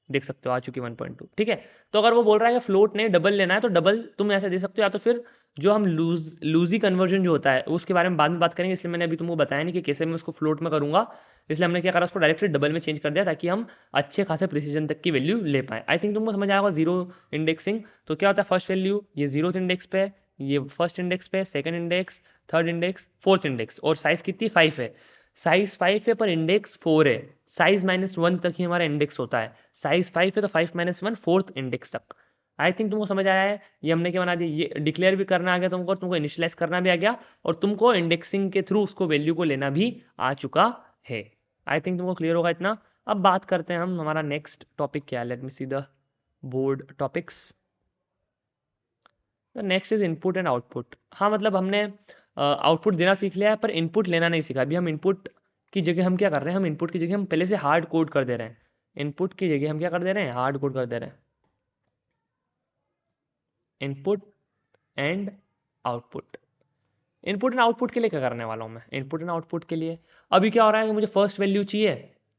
देख सकते हो आ चुकी 1.2, ठीक है। तो अगर वो बोल रहा है कि फ्लोट नहीं डबल लेना है, तो डबल तुम ऐसे दे सकते हो, या तो फिर जो हम लूजी कन्वर्जन जो होता है उसके बारे में बाद में बात करेंगे, इसलिए मैंने अभी तुमको बताया नहीं कि कैसे मैं उसको फ्लोट में करूंगा। इसलिए हमने क्या करा, उसको डायरेक्टली डबल में चेंज कर दिया, ताकि हम अच्छे खासे प्रिसीजन तक की वैल्यू ले पाए। आई थिंक तुमको समझ आएगा जीरो इंडेक्सिंग। तो क्या होता है, फर्स्ट वैल्यू ये 0th इंडेक्स पे, ये फर्स्ट इंडेक्स पे, second index, third index, fourth index, और साइज कितनी 5 है, साइज 5 है पर इंडेक्स 4 है, साइज -1 तक ही हमारा इंडेक्स होता है, साइज 5 है तो 5 - 1 फोर्थ इंडेक्स तक। आई थिंक तुमको समझ आया है, ये हमने क्या बना दिया, ये डिक्लेयर भी करना आ गया तुमको, तुमको इनिशियलाइज करना भी आ गया, और तुमको इंडेक्सिंग के थ्रू उसको वैल्यू को लेना भी आ चुका है। आई थिंक तुमको क्लियर होगा इतना। अब बात करते हैं हम, हमारा नेक्स्ट टॉपिक क्या है, let me see the board topics. The next is input and output. हाँ मतलब हमने आउटपुट देना सीख लिया है, पर इनपुट लेना नहीं सीखा। अभी हम इनपुट की जगह हम क्या कर रहे हैं, हम इनपुट की जगह हम पहले से हार्ड कोड कर दे रहे हैं। इनपुट की जगह हम क्या कर दे रहे हैं, हार्ड कोड कर दे रहे हैं, input and output. Input and output के लिए क्या करने वाला हूँ मैं, इनपुट एंड आउटपुट के लिए अभी क्या हो रहा है कि मुझे फर्स्ट वैल्यू चाहिए,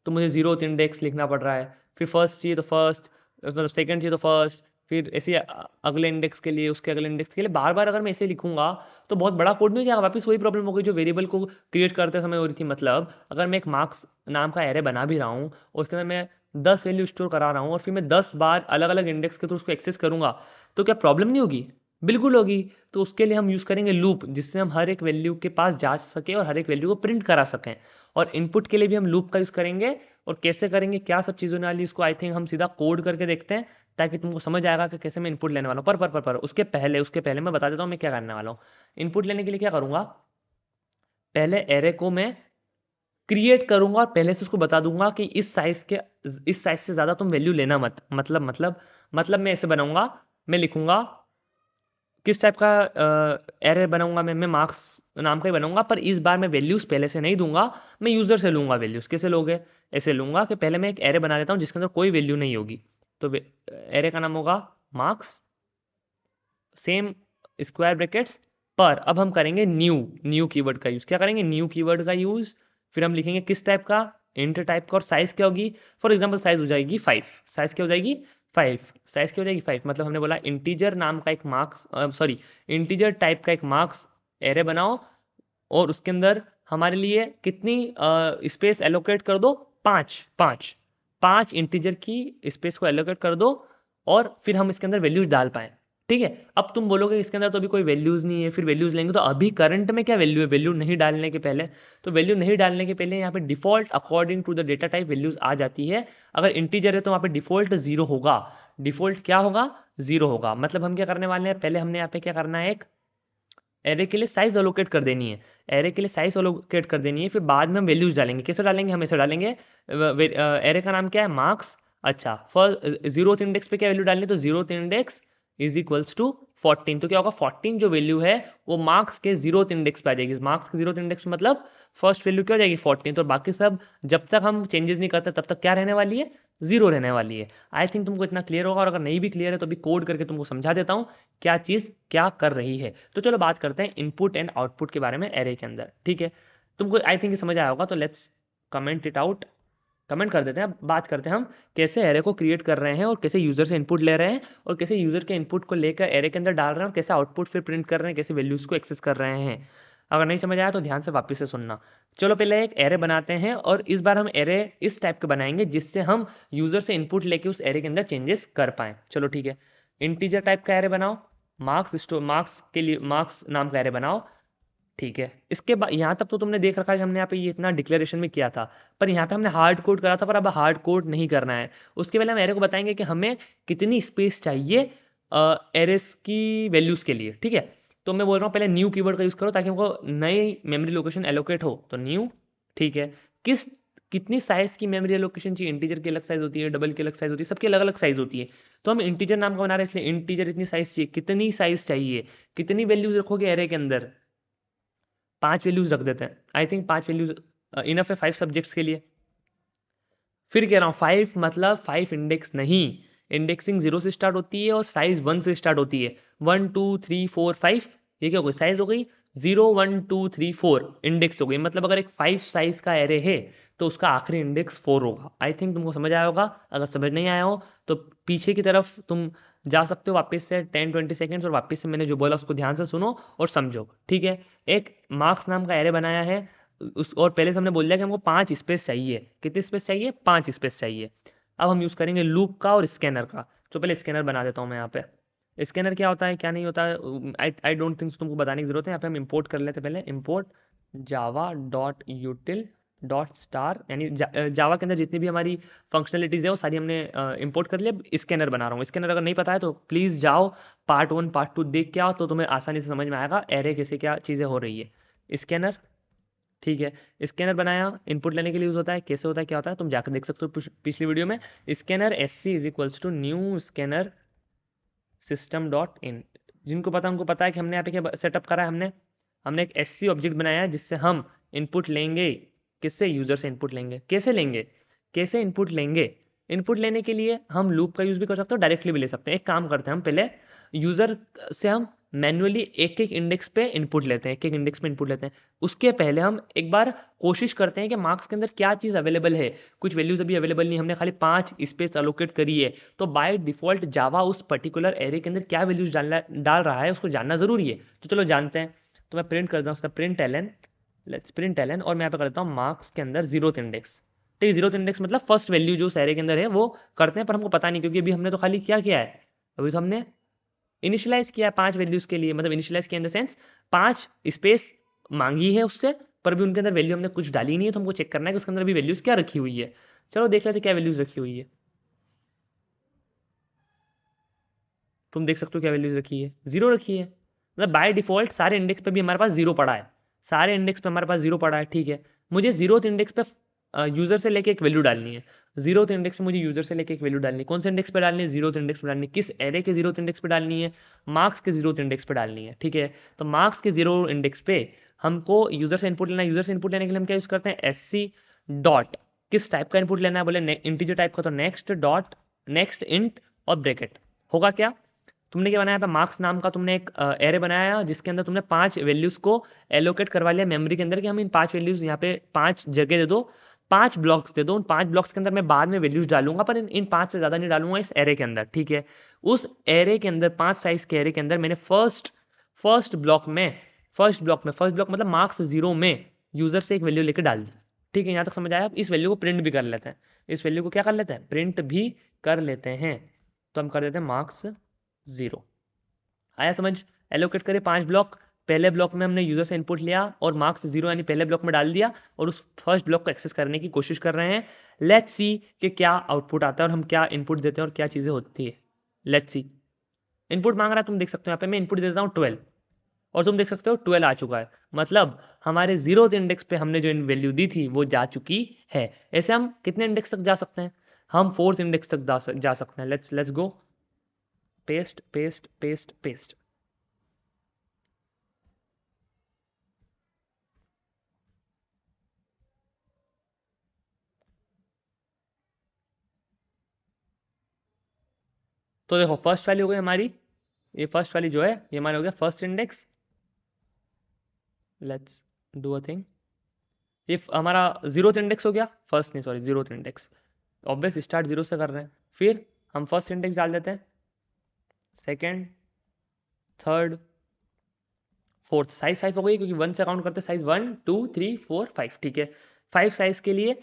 तो मुझे 0th इंडेक्स लिखना पड़ रहा है, फिर फर्स्ट चाहिए तो फर्स्ट, मतलब सेकंड चाहिए तो फर्स्ट, फिर ऐसे अगले इंडेक्स के लिए, उसके अगले इंडेक्स के लिए, बार बार अगर मैं ऐसे लिखूंगा तो बहुत बड़ा कोड नहीं हो जाएगा, वापस वही प्रॉब्लम हो गई जो वेरिएबल को क्रिएट करते समय हो रही थी। मतलब अगर मैं एक मार्क्स नाम का एरे बना भी रहा हूँ और उसके अंदर मैं 10 वैल्यू स्टोर करा रहा हूँ, और फिर मैं 10 बार अलग अलग इंडेक्स के थ्रू उसको एक्सेस करूंगा, तो क्या प्रॉब्लम नहीं होगी, बिल्कुल होगी। तो उसके लिए हम यूज़ करेंगे लूप, जिससे हम हर एक वैल्यू के पास जा सके और हर एक वैल्यू को प्रिंट करा सकें। और इनपुट के लिए भी हम लूप का यूज़ करेंगे, और कैसे करेंगे, क्या सब चीज़ों वाली, उसको आई थिंक हम सीधा कोड करके देखते हैं, ताकि तुमको समझ आएगा कि कैसे मैं इनपुट लेने वाला हूँ। पर उसके पहले मैं बता देता हूँ मैं क्या करने वाला हूँ। इनपुट लेने के लिए क्या करूँगा, पहले एरे को मैं क्रिएट करूंगा और पहले से उसको बता दूंगा कि इस साइज से ज़्यादा तुम वैल्यू लेना मत। मतलब मैं ऐसे बनाऊंगा, मैं लिखूंगा किस टाइप का एरे बनाऊंगा, मैं मार्क्स नाम का ही बनाऊंगा, पर इस बार मैं वैल्यूज़ पहले से नहीं दूंगा, मैं यूज़र से लूंगा वैल्यूज़। कैसे लोगे? ऐसे लूंगा कि पहले मैं एक एरे बना देता हूँ जिसके अंदर कोई वैल्यू नहीं होगी। तो एरे का नाम होगा मार्क्स, सेम स्क्वायर ब्रैकेट्स पर। अब हम करेंगे न्यू कीवर्ड का यूज़। क्या करेंगे? न्यू कीवर्ड का यूज़। फिर हम लिखेंगे किस टाइप का, इंट टाइप का, और साइज़ क्या होगी? फॉर एग्जांपल साइज़ हो जाएगी 5। साइज़ क्या हो जाएगी? 5। साइज़ क्या हो जाएगी? 5। मतलब हमने बोला इंटीजर नाम का एक मार्क्स, सॉरी, इंटीजर टाइप का एक मार्क्स एरे बनाओ और उसके अंदर हमारे लिए कितनी स्पेस एलोकेट कर दो? 5 इंटीजर की स्पेस को एलोकेट कर दो और फिर हम इसके अंदर वैल्यूज डाल पाएँ। ठीक है? अब तुम बोलोगे इसके अंदर तो अभी कोई वैल्यूज़ नहीं है, फिर वैल्यूज़ लेंगे तो अभी करंट में क्या वैल्यू है? वैल्यू नहीं डालने के पहले। तो वैल्यू नहीं डालने के पहले यहाँ पे default according to the data type values आ जाती है। अगर इंटीजर है तो वहाँ पे डिफ़ॉल्ट 0 होगा। डिफ़ॉल्ट क्या होगा? 0 होगा। मतलब हम क्या करने वाले हैं? पहले हमने यहाँ पे क्या करना है, एक एरे के लिए साइज अलोकेट कर देनी है। एरे के लिए साइज अलोकेट कर देनी है, फिर बाद में हम वैल्यूज डालेंगे। कैसे डालेंगे? हम ऐसे डालेंगे, एरे का नाम क्या है? मार्क्स। अच्छा, फर्स्ट जीरोथ इंडेक्स पे क्या वैल्यू डालनी है? तो zeroth index is equals to 14। तो क्या होगा? 14 जो वैल्यू है वो मार्क्स के जीरोथ इंडेक्स पे आ जाएगी। मार्क्स के जीरोथ इंडेक्स मतलब फर्स्ट वैल्यू क्या हो जाएगी? 14। तो बाकी सब जब तक हम चेंजेस नहीं करते तब तक क्या रहने वाली है? जीरो रहने वाली है। आई थिंक तुमको इतना क्लियर होगा, और अगर नहीं भी क्लियर है तो अभी कोड करके तुमको समझा देता हूँ क्या चीज़ क्या कर रही है। तो चलो बात करते हैं इनपुट एंड आउटपुट के बारे में एरे के अंदर। ठीक है? तुमको आई थिंक समझ आया होगा, तो let's comment it out. Comment कर देते हैं। अब बात करते हैं हम कैसे एरे को क्रिएट कर रहे हैं और कैसे यूजर से इनपुट ले रहे हैं और कैसे यूजर के इनपुट को लेकर एरे के अंदर डाल रहे हैं और कैसे आउटपुट फिर प्रिंट कर रहे हैं, कैसे वैल्यूज को एक्सेस कर रहे हैं। अगर नहीं समझ आया तो ध्यान से वापस से सुनना। चलो पहले एक एरे बनाते हैं और इस बार हम एरे इस टाइप के बनाएंगे जिससे हम यूजर से इनपुट लेके उस एरे के अंदर चेंजेस कर पाएं। चलो ठीक है, इंटीजर टाइप का एरे बनाओ। मार्क्स के लिए मार्क्स नाम का एरे बनाओ। ठीक है, इसके बाद यहाँ तक तो तुमने देख रखा है कि हमने यहाँ पे ये इतना डिक्लेरेशन में किया था, पर यहाँ पे हमने हार्ड कोड करा था, पर अब हार्ड कोड नहीं करना है। उसके पहले हम एरे को बताएंगे कि हमें कितनी स्पेस चाहिए एरेस की वैल्यूज़ के लिए। ठीक है? तो मैं बोल रहा हूँ पहले न्यू कीवर्ड का यूज़ करो ताकि हमको नई मेमोरी लोकेशन एलोकेट हो। तो न्यू, ठीक है, किस कितनी साइज़ की मेमोरी एलोकेशन चाहिए? इंटीजर की अलग साइज़ होती है, डबल की अलग साइज़ होती है, सबकी अलग अलग साइज़ होती है। तो हम इंटीजर नाम का बना रहे हैं इसलिए इंटीजर इतनी साइज़ चाहिए। कितनी साइज़ चाहिए? कितनी वैल्यूज़ रखोगे एरे के अंदर? 5 वैल्यूज रख देते हैं। आई थिंक 5 वैल्यूज इनफ है 5 सब्जेक्ट्स के लिए। फिर कह रहा हूँ 5 मतलब 5 इंडेक्स नहीं। इंडेक्सिंग 0 से स्टार्ट होती है और साइज 1 से स्टार्ट होती है। 1 2 3 4 5, ये क्या हो गई? साइज हो गई 0 1 2 3 4 इंडेक्स हो गई। मतलब अगर एक 5 साइज का एरे है तो उसका आखिरी इंडेक्स 4 होगा। आई थिंक तुमको समझ आया होगा। अगर समझ नहीं आया हो तो पीछे की तरफ तुम जा सकते हो वापस से 10-20 सेकेंड्स, और वापस से मैंने जो बोला उसको ध्यान से सुनो और समझो। ठीक है? एक मार्क्स नाम का एरे बनाया है उस, और पहले से हमने बोल दिया कि हमको 5 स्पेस चाहिए। कितनी स्पेस चाहिए? 5 स्पेस चाहिए। अब हम यूज़ करेंगे लूप का और स्कैनर का। तो पहले स्कैनर बना देता हूँ मैं यहाँ पे। स्कैनर क्या होता है क्या नहीं होता है, आई डोंट थिंक तुमको बताने की जरूरत है। यहाँ पे हम इंपोर्ट कर लेते हैं। पहले import Java dot यूटिल dot star, यानी जावा के अंदर जितनी भी हमारी फंक्शनलिटीज़ है वो सारी हमने इंपोर्ट कर लिया। स्कैनर बना रहा हूँ। स्कैनर अगर नहीं पता है तो प्लीज़ जाओ पार्ट 1 पार्ट 2 देख के आओ, तो तुम्हें आसानी से समझ में आएगा एरे कैसे क्या चीज़ें हो रही है। स्कैनर, ठीक है, स्कैनर बनाया, इनपुट लेने के लिए यूज़ होता है। कैसे होता है क्या होता है तुम जाकर देख सकते हो पिछली वीडियो में। Scanner S C is equals to new scanner system dot in. जिनको पता उनको पता है कि हमने यहाँ पे क्या सेटअप करा है। हमने एक एस सी ऑब्जेक्ट बनाया है जिससे हम इनपुट लेंगे। किससे? यूज़र से इनपुट लेंगे। कैसे लेंगे? कैसे इनपुट लेंगे? इनपुट लेने के लिए हम लूप का यूज़ भी कर सकते हो, डायरेक्टली भी ले सकते हैं। एक काम करते हैं, हम पहले यूज़र से हम मैन्युअली एक एक इंडेक्स पे इनपुट लेते हैं, एक एक इंडेक्स पे इनपुट लेते हैं। उसके पहले हम एक बार कोशिश करते हैं कि मार्क्स के अंदर क्या चीज़ अवेलेबल है। कुछ वैल्यूज़ अभी अवेलेबल नहीं, हमने खाली 5 स्पेस अलोकेट करी है। तो बाय डिफ़ॉल्ट जावा उस पर्टिकुलर एरे के अंदर क्या वैल्यूज़ डाल रहा है उसको जानना ज़रूरी है। तो चलो जानते हैं। तो मैं प्रिंट करता हूँ उसका print L N, let's print L N, और मैं यहाँ पे करता हूँ मार्क्स के अंदर जीरोथ इंडेक्स। ठीक है, जीरोथ इंडेक्स मतलब फर्स्ट वैल्यू जो उस एरे के अंदर है वो करते हैं, पर हमको पता नहीं क्योंकि अभी हमने तो खाली क्या किया है, अभी तो हमने इनिशियलाइज किया 5 वैल्यूज के लिए। मतलब इनिशियलाइज किया इन द सेंस 5 स्पेस मांगी है उससे, पर भी उनके अंदर वैल्यू हमने कुछ डाली नहीं है। तो हमको चेक करना है कि उसके अंदर अभी वैल्यूज क्या रखी हुई है। चलो देख लेते क्या वैल्यूज रखी हुई है। तुम देख सकते हो क्या वैल्यूज रखी है, 0 रखी है। मतलब बाय डिफॉल्ट सारे इंडेक्स पे भी हमारे पास 0 पड़ा है। सारे इंडेक्स पे हमारे पास 0 पड़ा है। ठीक है, मुझे जीरोथ इंडेक्स पे यूजर से लेके एक वैल्यू डालनी है। जीरोथ इंडेक्स पे मुझे यूजर से लेके एक वैल्यू डालनी है। कौन से इंडेक्स पे डालनी है? जीरोथ इंडेक्स पे डालनी है। किस एरे के जीरोथ इंडेक्स पे डालनी है? मार्क्स के जीरोथ इंडेक्स पे डालनी है। ठीक है, तो मार्क्स के जीरो इंडेक्स पे हमको यूजर से इनपुट लेना है। यूजर से इनपुट लेने के लिए हम क्या यूज करते हैं? एससी डॉट, किस टाइप का इनपुट लेना है? बोले इंटीजर टाइप का, तो नेक्स्ट डॉट नेक्स्ट इंट और ब्रैकेट। होगा क्या? तुमने क्या बनाया? मार्क्स नाम का तुमने एक एरे बनाया जिसके अंदर तुमने 5 वैल्यूज को एलोकेट करवा लिया मेमोरी के अंदर कि हम इन 5 वैल्यूज यहाँ पे 5 जगह दे दो, 5 ब्लॉक्स दे दो। उन 5 ब्लॉक्स के अंदर मैं बाद में वैल्यूज डालूंगा, पर इन 5 से ज्यादा नहीं डालूंगा इस एरे के अंदर। ठीक है, उस एरे के अंदर 5 साइज के एरे के अंदर मैंने फर्स्ट ब्लॉक मतलब मार्क्स 0 में यूजर से एक वैल्यू लेकर डाल दी। ठीक है, यहाँ तक समझ आया? अब इस वैल्यू को प्रिंट भी कर लेते हैं। इस वैल्यू को क्या कर लेते हैं? प्रिंट भी कर लेते हैं। तो हम कर देते हैं मार्क्स 0। आया समझ? एलोकेट करे 5 ब्लॉक। पहले ब्लॉक में हमने यूजर से इनपुट लिया और मार्क्स 0 यानी पहले ब्लॉक में डाल दिया और उस फर्स्ट ब्लॉक को एक्सेस करने की कोशिश कर रहे हैं। लेट्स सी कि क्या आउटपुट आता है और हम क्या इनपुट देते हैं और क्या चीज़ें होती है। Let's see. इनपुट मांग रहा है, तुम देख सकते हो यहाँ पे मैं इनपुट देता हूँ 12 और तुम देख सकते हो 12 आ चुका है। मतलब हमारे जीरोथ इंडेक्स पे हमने जो वैल्यू दी थी वो जा चुकी है। ऐसे हम कितने इंडेक्स तक जा सकते हैं? हम फोर्थ इंडेक्स तक जा सकते हैं। Let's go. Paste paste paste paste. तो देखो फर्स्ट वैल्यू हो गई हमारी, ये फर्स्ट वाली जो है ये हमारा हो गया first index. Let's do a thing. ये हमारा जीरोथ इंडेक्स हो गया। फर्स्ट नहीं, sorry, zeroth index. Obvious start zero से कर रहे हैं। फिर हम फर्स्ट इंडेक्स डाल देते हैं, सेकेंड, थर्ड, फोर्थ। साइज 5 हो गई क्योंकि 1 से काउंट करते साइज 1 2 3 4 5। ठीक है, 5 साइज के लिए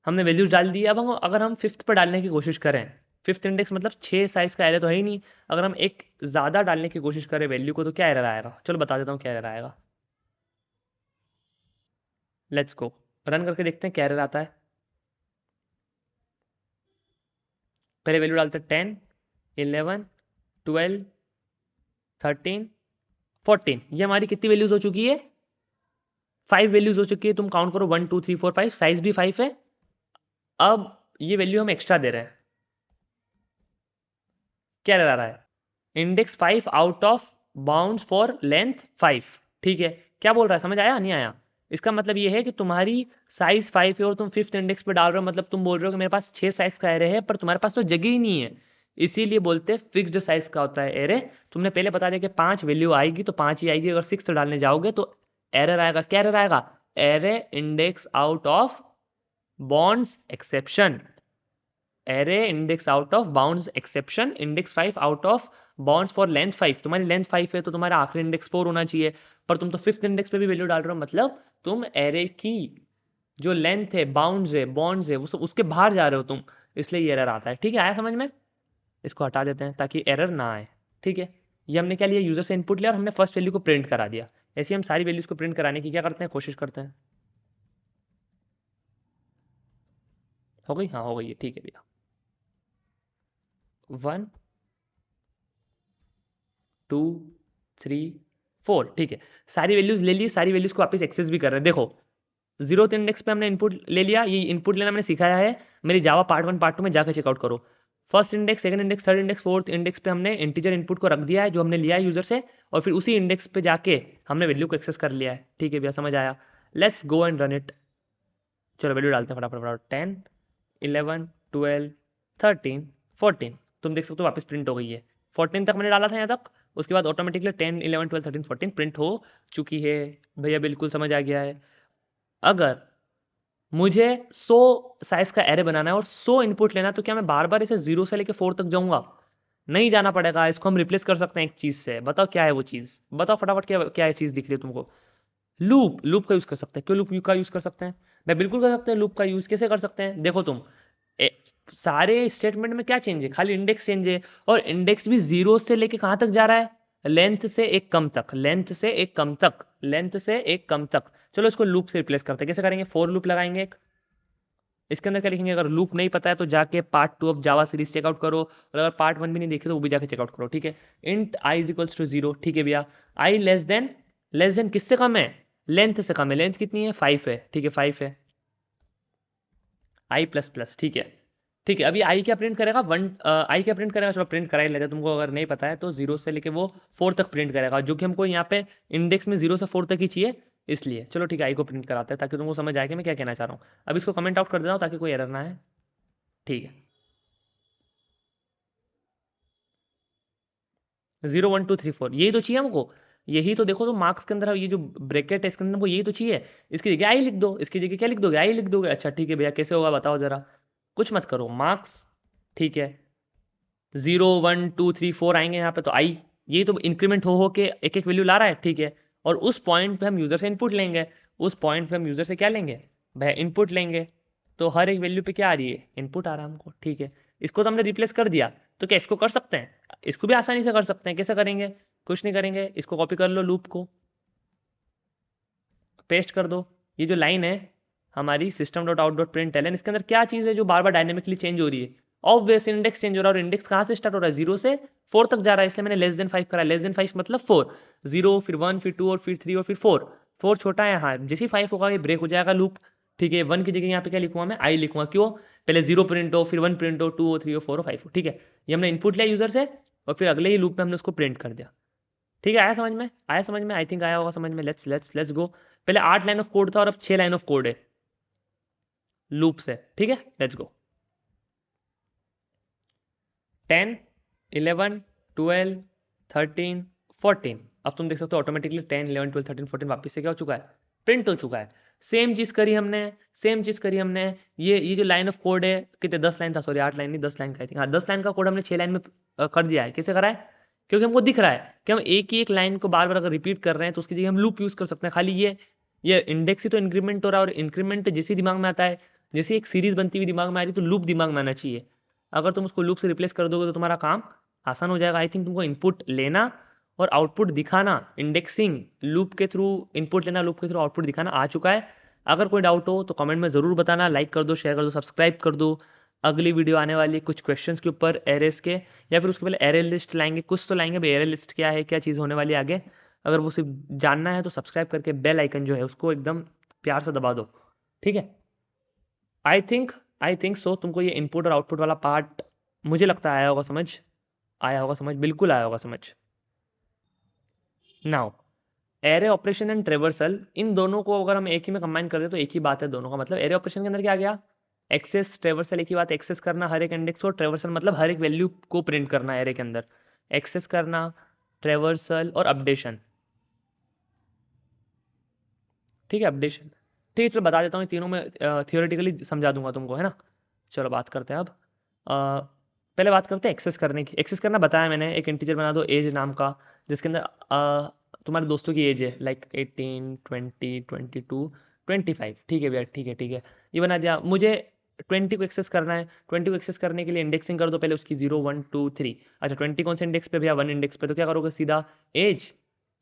हमने वैल्यूज डाल दी। अब हम अगर हम फिफ्थ पर डालने की कोशिश करें, फिफ्थ इंडेक्स मतलब 6 साइज का एरे तो है ही नहीं, अगर हम एक ज़्यादा डालने की कोशिश करें वैल्यू को तो क्या एरर आएगा? चलो बता देता हूँ क्या एरर आएगा। लेट्स गो, रन करके देखते हैं क्या एरर आता है। पहले वैल्यू डालते हैं 10 11 12 13 14। ये हमारी कितनी वैल्यूज हो चुकी है? 5 वैल्यूज हो चुकी है। तुम काउंट करो 1 2 3 4 5, साइज भी 5 है। अब ये वैल्यू हम एक्स्ट्रा दे रहे हैं। क्या एरर आ रहा है? Index 5 out of bounds for length 5। ठीक है, क्या बोल रहा है? समझ आया नहीं आया? इसका मतलब ये है कि तुम्हारी साइज 5 है और तुम फिफ्थ इंडेक्स पे डाल रहे हो, मतलब तुम बोल रहे हो कि मेरे पास 6 साइज का एरे है पर तुम्हारे पास तो जगह ही नहीं है। इसीलिए बोलते हैं फिक्स्ड साइज का होता है एरे। तुमने पहले बता दिया कि 5 वैल्यू आएगी तो 5 ही आएगी। अगर 6 डालने जाओगे तो एरर आएगा। क्या एरर आएगा? Array index out of bonds exception. Array index out of bounds exception, index 5 out of bounds for length 5। तुम्हारी लेंथ 5 है तो तुम्हारा आखिरी इंडेक्स 4 होना चाहिए, पर तुम तो फिफ्थ इंडेक्स पे भी वैल्यू डाल रहे हो। मतलब तुम एरे की जो लेंथ है, बाउंड्स है, बॉन्ड्स है, वो सब उसके बाहर जा रहे हो तुम, इसलिए ये एरर आता है। ठीक है, आया समझ में? इसको हटा देते हैं ताकि एरर ना आए। ठीक है, ये हमने क्या लिया? यूजर से इनपुट लिया और हमने फर्स्ट वैल्यू को प्रिंट करा दिया। ऐसे हम सारी वैल्यूज को प्रिंट कराने की क्या करते हैं? कोशिश करते हैं। हो गई? हाँ हो गई है। ठीक है भैया, 1 2 3 4। ठीक है, सारी वैल्यूज ले ली, सारी वैल्यूज को वापस एक्सेस भी कर रहे हैं। देखो जीरोथ इंडेक्स पे हमने इनपुट ले लिया, ये इनपुट लेना मैंने सिखाया है मेरी जावा पार्ट 1 पार्ट 2 में, जाकर चेकआउट करो। First index, second index, third index, fourth index पे हमने इंटीजर इनपुट को रख दिया है जो हमने लिया है यूजर से, और फिर उसी इंडेक्स पे जाके हमने वैल्यू को एक्सेस कर लिया है। ठीक है भैया, समझ आया? Let's go and run it. चलो वैल्यू डालते हैं फटाफट फटाफट। 10 11 12 13 14। तुम देख सकते हो वापस प्रिंट हो गई है। 14 तक मैंने डाला था यहाँ तक, उसके बाद ऑटोमेटिकली 10 11 12 13 14 प्रिंट हो चुकी है। भैया बिल्कुल समझ आ गया है। अगर मुझे 100 साइज का एरे बनाना है और 100 इनपुट लेना है तो क्या मैं बार बार इसे 0 से लेकर 4 तक जाऊंगा? नहीं जाना पड़ेगा। इसको हम रिप्लेस कर सकते हैं एक चीज से। बताओ क्या है वो चीज? बताओ फटाफट, क्या क्या है चीज दिख रही है तुमको? लूप। लूप का यूज कर सकते हैं। क्यों लूप का यूज कर सकते हैं? मैं बिल्कुल कर सकते हैं। लूप का यूज कैसे कर सकते हैं? देखो तुम, ए, सारे स्टेटमेंट में क्या चेंज है? खाली इंडेक्स चेंज है, और इंडेक्स भी 0 से लेके कहां तक जा रहा है? लेंथ से एक कम तक, लेंथ से एक कम तक, लेंथ से एक कम तक। चलो इसको लूप से रिप्लेस करते हैं। कैसे करेंगे? फॉर लूप लगाएंगे एक। इसके अंदर क्या लिखेंगे? अगर लूप नहीं पता है तो जाके part 2 of Java series check out करो, और अगर पार्ट 1 भी नहीं देखे तो वो भी जाके चेकआउट करो। ठीक है, int I is equals to 0। ठीक है भैया, आई लेस देन किससे कम है? लेंथ से कम है, लेंथ कितनी है 5 है, ठीक है 5 है, आई प्लस प्लस, ठीक है ठीक है। अभी आई क्या प्रिंट करेगा, आई क्या प्रिंट करेगा, चलो प्रिंट करा ही लेते हैं, तुमको अगर नहीं पता है तो 0 से लेके वो 4 तक प्रिंट करेगा, जो कि हमको यहाँ पे इंडेक्स में 0 से 4 तक ही चाहिए, इसलिए चलो ठीक है आई को प्रिंट कराते हैं ताकि तुमको समझ आए कि मैं क्या कहना चाह रहा हूँ। अब इसको कमेंट आउट कर देता हूँ ताकि कोई एरर ना आए, ठीक है। 0 1 2 3 4 यही तो चाहिए हमको, यही तो देखो, तो मार्क्स के अंदर ये जो ब्रैकेट है इसके अंदर हमको यही तो चाहिए। इसकी जगह आई लिख दो, इसकी जगह क्या लिख दोगे, आई लिख दोगे, अच्छा ठीक है भैया कैसे होगा बताओ जरा, कुछ मत करो, मार्क्स, ठीक है 0 1 2 3 4 आएंगे यहाँ पे तो आई, ये तो इंक्रीमेंट हो के एक एक वैल्यू ला रहा है, ठीक है। और उस पॉइंट पे हम यूजर से इनपुट लेंगे, उस पॉइंट पे हम यूजर से क्या लेंगे भैया, इनपुट लेंगे, तो हर एक वैल्यू पे क्या आ रही है, इनपुट आ रहा है हमको, ठीक है। इसको तो हमने रिप्लेस कर दिया, तो क्या इसको कर सकते हैं, इसको भी आसानी से कर सकते हैं, कैसे करेंगे, कुछ नहीं करेंगे, इसको कॉपी कर लो, लूप को पेस्ट कर दो, ये जो लाइन है हमारी system dot out dot print L, इसके अंदर क्या चीज़ है जो बार बार डायनेमिकली चेंज हो रही है, ऑब्वियस इंडेक्स चेंज हो रहा है, और इंडेक्स कहाँ से स्टार्ट हो रहा है, 0 से 4 तक जा रहा है, इसलिए मैंने लेस देन 5 करा, लेस देन 5 मतलब 4, 0 फिर 1 फिर 2 और फिर 3 और फिर 4, 4 छोटा है, हाँ जैसे ही 5 होगा ये ब्रेक हो जाएगा लूप, ठीक है। 1 की जगह यहाँ पे क्या लिखूंगा मैं, आई लिखूंगा, क्यों, पहले 0 प्रिंट हो फिर 1 प्रिंट हो 2 हो 3 हो 4 हो 5 हो, ठीक है। ये हमने इनपुट लिया यूजर से और फिर अगले ही लूप में हमने उसको प्रिंट कर दिया, ठीक है। आया समझ में, आया समझ में, आई थिंक आया होगा समझ में, लेट्स गो। पहले 8 लाइन ऑफ कोड था और अब 6 लाइन ऑफ कोड है लूप से, ठीक है, लेट्स गो। 10 11 12 13 14, अब तुम देख सकते हो ऑटोमेटिकली 10 11 12 13 14 वापस से क्या हो चुका है, प्रिंट हो चुका है। सेम चीज करी हमने, सेम चीज करी हमने, ये जो लाइन ऑफ कोड है, कितने 10 लाइन था, सॉरी 8 लाइन नहीं 10 लाइन का आई थिंक, हाँ 10 लाइन का कोड हमने 6 लाइन में कर दिया है, कैसे करा है, क्योंकि हमको दिख रहा है कि हम एक ही एक लाइन को बार बार अगर रिपीट कर रहे हैं तो उसकी जगह हम लूप यूज कर सकते हैं, खाली ये इंडेक्स ही तो इंक्रीमेंट हो रहा है, और इंक्रीमेंट जैसे ही दिमाग में आता है, जैसे एक सीरीज बनती हुई दिमाग में आ रही है, तो लूप दिमाग में आना चाहिए। अगर तुम उसको लूप से रिप्लेस कर दोगे तो तुम्हारा काम आसान हो जाएगा। आई थिंक तुमको इनपुट लेना और आउटपुट दिखाना, इंडेक्सिंग लूप के थ्रू, इनपुट लेना लूप के थ्रू आउटपुट दिखाना आ चुका है। अगर कोई डाउट हो तो कमेंट में ज़रूर बताना, लाइक कर दो, शेयर कर दो, सब्सक्राइब कर दो। अगली वीडियो आने वाली है कुछ क्वेश्चंस के ऊपर एरेस के, या फिर उसके पहले एरे लिस्ट लाएंगे, कुछ तो लाएंगे भाई, एरे लिस्ट क्या है, क्या चीज़ होने वाली है आगे। अगर वो सिर्फ जानना है तो सब्सक्राइब करके बेल आइकन जो है उसको एकदम प्यार से दबा दो, ठीक है। I think I think so तुमको ये इनपुट और आउटपुट वाला पार्ट मुझे लगता है आया होगा समझ, आया होगा समझ, बिल्कुल आया होगा समझ। Now array operation and traversal, इन दोनों को अगर हम एक ही में कंबाइन कर दे तो एक ही बात है दोनों का मतलब। एरे ऑपरेशन के अंदर क्या आ गया, एक्सेस, ट्रेवर्सल एक ही बात, एक्सेस करना हर एक इंडेक्स को, ट्रेवर्सल मतलब हर एक वैल्यू को प्रिंट करना एरे के अंदर, एक्सेस करना, ट्रेवर्सल और अपडेशन, ठीक है अपडेशन, ठीक है। चलो बता देता हूँ, तीनों में थियोरेटिकली समझा दूंगा तुमको, है ना। चलो बात करते हैं अब, पहले बात करते हैं एक्सेस करने की। एक्सेस करना बताया मैंने, एक इंटीजर बना दो एज नाम का, जिसके अंदर तुम्हारे दोस्तों की एज है, लाइक 18 20 22 25, ठीक है भैया, ठीक है ठीक है, ये बना दिया। मुझे 20 को एक्सेस करना है, 20 को एक्सेस करने के लिए इंडेक्सिंग कर दो पहले उसकी, 0 1 2 3। अच्छा 20 कौन से इंडेक्स पे भैया, 1 इंडेक्स पे, तो क्या करोगे सीधा एज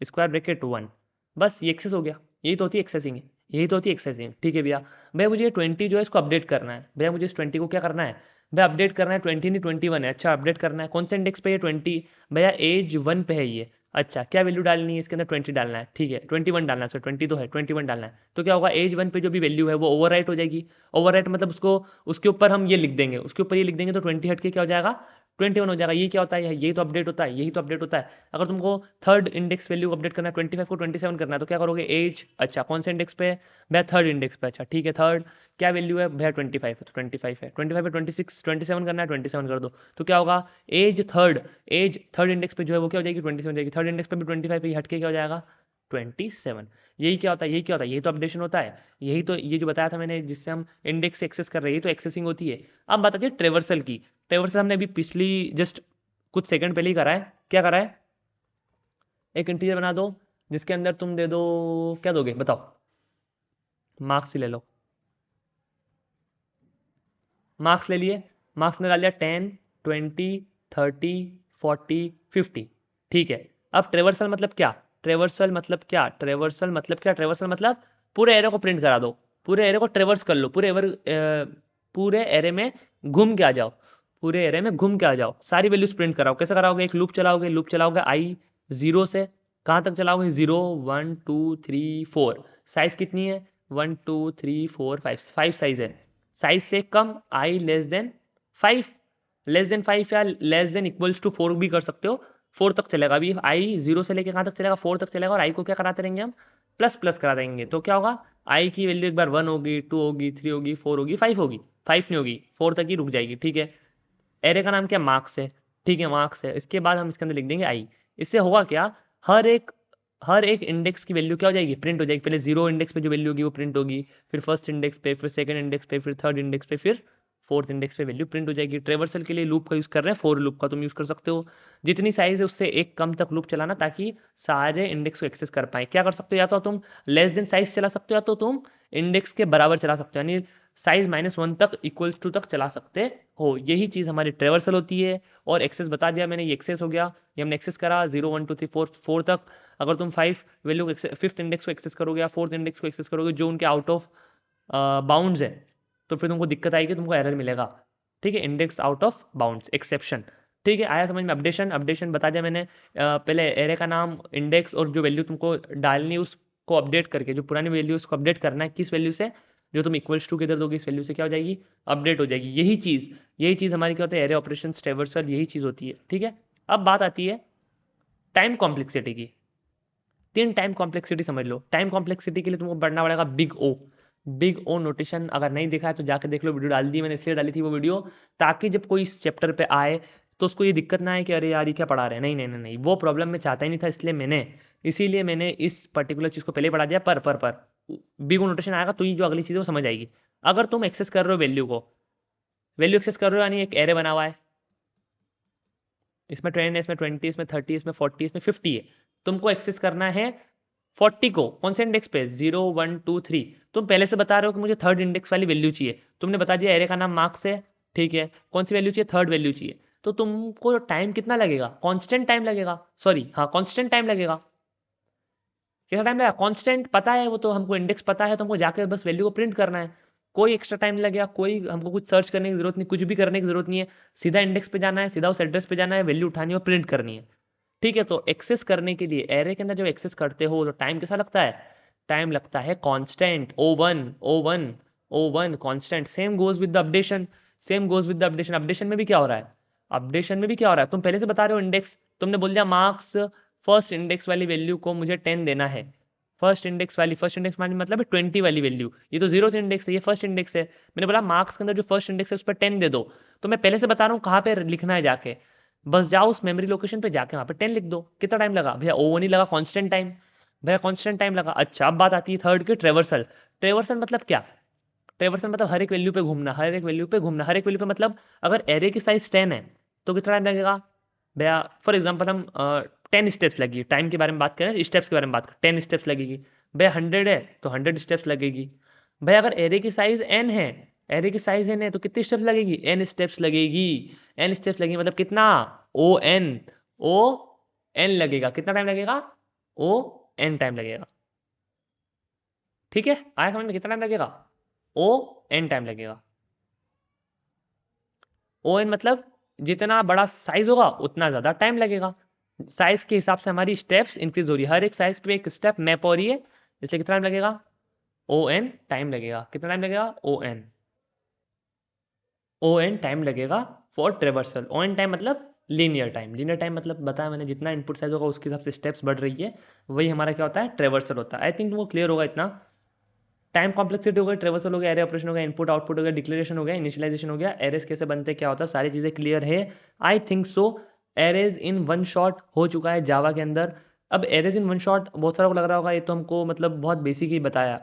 स्क्वायर ब्रैकेट 1, बस ये एक्सेस हो गया। यही तो होती है एक्सेसिंग, यही तो होती है एक्सेसिंग, ठीक है भैया। भैया मुझे 20 जो है इसको अपडेट करना है, भैया मुझे इस 20 को क्या करना है भैया, अपडेट करना है, 20 नहीं 21 है, अच्छा अपडेट करना है, कौन से इंडेक्स पे है 20, भैया एज 1 पे है ये, अच्छा क्या वैल्यू डालनी है इसके अंदर, 20 डालना है, ठीक है 21 डालना है, सो 20 तो है 21 डालना है, तो क्या होगा एज 1 पे जो भी वैल्यू है वो ओवरराइट हो जाएगी। ओवरराइट मतलब उसको, उसके ऊपर हम ये लिख देंगे, उसके ऊपर ये लिख देंगे तो 20 हट के क्या हो जाएगा 21 हो जाएगा। ये क्या होता है, यही तो अपडेट होता है, यही तो अपडेट होता है। अगर तुमको थर्ड इंडेक्स वैल्यू अपडेट करना है, 25 को 27 करना है, तो क्या करोगे एज, अच्छा कौन से इंडेक्स पे, भैया थर्ड इंडेक्स पे, अच्छा ठीक है थर्ड क्या वैल्यू है भैया 25 है, तो 25 है, 25 पे 26 27 करना है, 27 कर दो, तो क्या होगा एज थर्ड इंडेक्स पे जो है वो क्या हो जाएगी 27 हो जाएगी, थर्ड इंडेक्स पे भी 25 पे हट के क्या हो जाएगा 27। यही क्या होता है, यही क्या होता है, यही तो अपडेशन होता है, यही तो ये जो बताया था मैंने जिससे हम इंडेक्स से एक्सेस कर रहे हैं, यही तो एक्सेसिंग होती है। अब बता दिए ट्रेवर्सल की, ट्रेवर्सल हमने अभी पिछली जस्ट कुछ सेकंड पहले ही करा है, क्या करा है, एक इंटीजर बना दो जिसके अंदर तुम दे दो, क्या दोगे बताओ, मार्क्स ही ले लो, मार्क्स ले लिए, मार्क्स निकाल दिया 10 20 30 40 50, ठीक है। अब ट्रेवर्सल मतलब क्या, ट्रेवर्सल मतलब क्या, ट्रेवर्सल मतलब क्या, ट्रेवर्सल मतलब पूरे एरे को प्रिंट करा दो, पूरे एरे को ट्रेवर्स कर लो, पूरे एरे में घूम के आ जाओ, पूरे एरे में घूम के आ जाओ, सारी वैल्यूज प्रिंट कराओ। कैसे कराओगे, एक लूप चलाओगे, लूप चलाओगे आई 0 से कहाँ तक चलाओगे? 0 1 2 3 4। साइज कितनी है? 1 2 3 4 5, 5 साइज है। साइज से कम आई लेस देन 5, लेस देन 5 या लेस देन इक्वल्स टू 4 भी कर सकते हो। 4 तक चलेगा। अभी आई 0 से लेके कहाँ तक चलेगा? 4 तक चलेगा। और आई को क्या कराते रहेंगे हम? प्लस प्लस करा देंगे। तो क्या होगा? आई की वैल्यू एक बार 1 होगी, 2 होगी, 3 होगी, 4 होगी, 5 होगी। 5 नहीं होगी, 4 तक ही रुक जाएगी। ठीक है। एरे का नाम क्या? मार्क्स है। ठीक है, मार्क्स है। इसके बाद हम इसके अंदर लिख देंगे आई। इससे होगा क्या? हर एक इंडेक्स की वैल्यू क्या हो जाएगी? प्रिंट हो जाएगी। पहले 0 इंडेक्स पे जो वैल्यू होगी वो प्रिंट होगी, फिर फर्स्ट इंडेक्स पे, फिर सेकंड इंडेक्स पे, फिर थर्ड इंडेक्स पे, फिर फोर्थ इंडेक्स पे वैल्यू प्रिंट हो जाएगी। ट्रेवर्सल के लिए लूप का यूज़ कर रहे हैं, फॉर लूप का तुम यूज़ कर सकते हो। जितनी साइज है उससे एक कम तक लूप चलाना, ताकि सारे इंडेक्स को एक्सेस कर पाए। क्या कर सकते हो? या तो तुम लेस देन साइज चला सकते हो, या तो तुम इंडेक्स के बराबर चला सकते हो, यानी साइज -1 तक इक्वल्स टू तक चला सकते हो। यही चीज़ हमारी ट्रेवर्सल होती है। और एक्सेस बता दिया मैंने, ये एक्सेस हो गया। ये हमने एक्सेस करा 0 1 2 3 4 तक। अगर तुम 5 वैल्यू फिफ्थ इंडेक्स को एक्सेस करोगे या फोर्थ इंडेक्स को एक्सेस करोगे जो उनके आउट ऑफ बाउंड्स है, तो फिर तुमको दिक्कत आएगी, तुमको एरर मिलेगा। ठीक है, index out of bounds, exception. ठीक है, आया समझ में? अपडेशन, अपडेशन बता दिया मैंने। पहले एरे का नाम, इंडेक्स और जो वैल्यू तुमको डालनी है उसको अपडेट करके, जो पुरानी वैल्यू उसको अपडेट करना है किस वैल्यू से? जो तुम इक्वल्स टू किधर दोगे, इस वैल्यू से क्या हो जाएगी? अपडेट हो जाएगी। यही चीज़ हमारी क्या होता है? एरे ऑपरेशन, ट्रेवर्सल, यही चीज़ होती है। ठीक है। अब बात आती है टाइम कॉम्प्लेक्सिटी की। 3 टाइम कॉम्प्लेक्सिटी समझ लो। टाइम कॉम्प्लेक्सिटी के लिए तुमको पढ़ना पड़ेगा big O. Big O notation अगर नहीं देखा है तो जाके देख लो, वीडियो डाल दी मैंने, इसलिए डाली थी वो वीडियो, ताकि जब कोई इस चैप्टर पे आए तो उसको ये दिक्कत ना आए कि अरे यार ये क्या पढ़ा रहे हैं। नहीं नहीं नहीं नहीं, वो प्रॉब्लम मैं चाहता ही नहीं था, इसीलिए मैंने इस पर्टिकुलर चीज़ को पहले पढ़ा दिया। पर बिग ओ नोटेशन आएगा तो ये जो अगली चीज़ है वो समझ आएगी। अगर तुम एक्सेस कर रहे हो वैल्यू को, वैल्यू एक्सेस कर रहे हो, यानी एक एरे बना हुआ है, इसमें 10 है, इसमें 20, इसमें 30, इसमें 40, इसमें 50 है। तुमको एक्सेस करना है 40 को। कौन से इंडेक्स पे? 0 1 2 3। तुम पहले से बता रहे हो कि मुझे थर्ड इंडेक्स वाली वैल्यू चाहिए। तुमने बता दिया एरे का नाम मार्क्स है। ठीक है, कौन सी वैल्यू चाहिए? थर्ड वैल्यू चाहिए। तो तुमको टाइम कितना लगेगा? कांस्टेंट टाइम लगेगा। सॉरी, हाँ, कांस्टेंट टाइम लगेगा। कितना टाइम लगेगा? कांस्टेंट पता है, वो तो हमको इंडेक्स पता है, तो हमको जाकर बस वैल्यू को प्रिंट करना है। कोई एक्स्ट्रा टाइम लगेगा, कोई हमको कुछ सर्च करने की जरूरत नहीं, कुछ भी करने की जरूरत नहीं है। सीधा इंडेक्स पे जाना है, सीधा उस एड्रेस पे जाना है, वैल्यू उठानी है और प्रिंट करनी है। ठीक है, तो एक्सेस करने के लिए एरे के अंदर जब एक्सेस करते हो तो टाइम कैसा लगता है? टाइम लगता है constant, O1 constant. Same goes with the updation, updation में भी क्या हो रहा है? तुम पहले से बता रहे हो इंडेक्स, तुमने बोल दिया मार्क्स, फर्स्ट इंडेक्स वाली वैल्यू को मुझे 10 देना है। फर्स्ट इंडेक्स वाली मतलब है 20 वाली वैल्यू। ये तो जीरो इंडेक्स है, ये फर्स्ट इंडेक्स है। मैंने बोला मार्क्स के अंदर जो फर्स्ट इंडेक्स है उस पर 10 दे दो। तो मैं पहले से बता रहा हूँ कहाँ पे लिखना है जाके। बस जाओ उस मेमोरी लोकेशन पे, जाके वहाँ पे 10 लिख दो। कितना टाइम लगा भैया? O1 ही लगा, कांस्टेंट टाइम। भैया कांस्टेंट टाइम लगा। अच्छा, अब बात आती है थर्ड के, ट्रेवर्सल। ट्रेवर्सल मतलब क्या? ट्रेवर्सल मतलब हर एक वैल्यू पे घूमना, हर एक वैल्यू पे मतलब अगर एरे की साइज 10 है तो कितना टाइम लगेगा भैया? फॉर एग्जांपल हम 10 स्टेप्स लगेगी। टाइम के बारे में बात करें, स्टेप्स के बारे में बात करें, 10 स्टेप्स लगेगी। भैया 100 है तो 100 स्टेप्स लगेगी। भैया अगर एरे की साइज n है, तो कितनी स्टेप्स लगेगी? n स्टेप्स लगेगी। मतलब कितना? ओ एन लगेगा। कितना टाइम लगेगा? ओ एन टाइम लगेगा। ठीक है, आया समझ में? कितना टाइम लगेगा? ओ एन टाइम लगेगा। ओ एन मतलब जितना बड़ा साइज होगा उतना ज़्यादा टाइम लगेगा। साइज के हिसाब से हमारी स्टेप्स इंक्रीज हो रही है, हर एक साइज पे एक स्टेप मैप हो रही है, इसलिए कितना टाइम लगेगा? ओ एन टाइम लगेगा। कितना टाइम लगेगा? ओ एन टाइम लगेगा for traversal. O N time मतलब लीनियर टाइम मतलब बताया मैंने, जितना इनपुट साइज होगा उसके हिसाब से स्टेप्स बढ़ रही है, वही हमारा क्या होता है? ट्रेवर्सल होता है। आई थिंक वो क्लियर होगा इतना। टाइम कॉम्प्लेक्सिटी हो गया, ट्रेवर्सल हो गया, एरे ऑपरेशन हो गया, इनपुट आउटपुट हो गया, डिक्लेरेशन हो गया, इनिशियलाइजेशन हो गया, एरेस कैसे बनते हैं, क्या होता है, सारी चीज़ें क्लियर है। I think so arrays in one shot हो चुका है जावा के अंदर। अब एरेज इन वन शॉट बहुत सारा को लग रहा होगा ये तो हमको मतलब बहुत बेसिक ही बताया,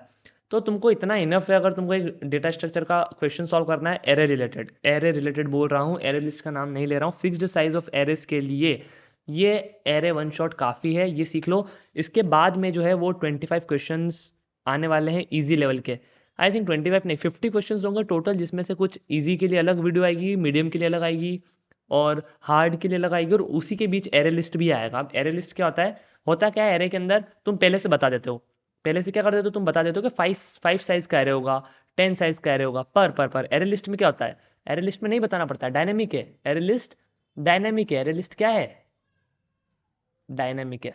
तो तुमको इतना इनफ है अगर तुमको एक डेटा स्ट्रक्चर का क्वेश्चन सॉल्व करना है एरे रिलेटेड बोल रहा हूँ, एरे लिस्ट का नाम नहीं ले रहा हूँ, फिक्स्ड साइज ऑफ एरेस के लिए ये एरे वन शॉट काफ़ी है, ये सीख लो। इसके बाद में जो है वो 25 क्वेश्चंस आने वाले हैं इजी लेवल के। आई थिंक 25 नहीं, 50 क्वेश्चंस होंगे टोटल, जिसमें से कुछ इजी के लिए अलग वीडियो आएगी, मीडियम के लिए अलग आएगी और हार्ड के लिए अलग आएगी, और उसी के बीच एरे लिस्ट भी आएगा। अब एरे लिस्ट क्या होता है? होता क्या है एरे के अंदर, तुम पहले से बता देते हो, पहले से क्या कर देते हो, तुम बता देते हो कि 5 साइज का एरे होगा, 10 साइज का एरे होगा। पर एरे लिस्ट में क्या होता है? एरे लिस्ट में नहीं बताना पड़ता है, डायनेमिक है एरे लिस्ट। डायनेमिक है एरे लिस्ट, क्या है? डायनेमिक है।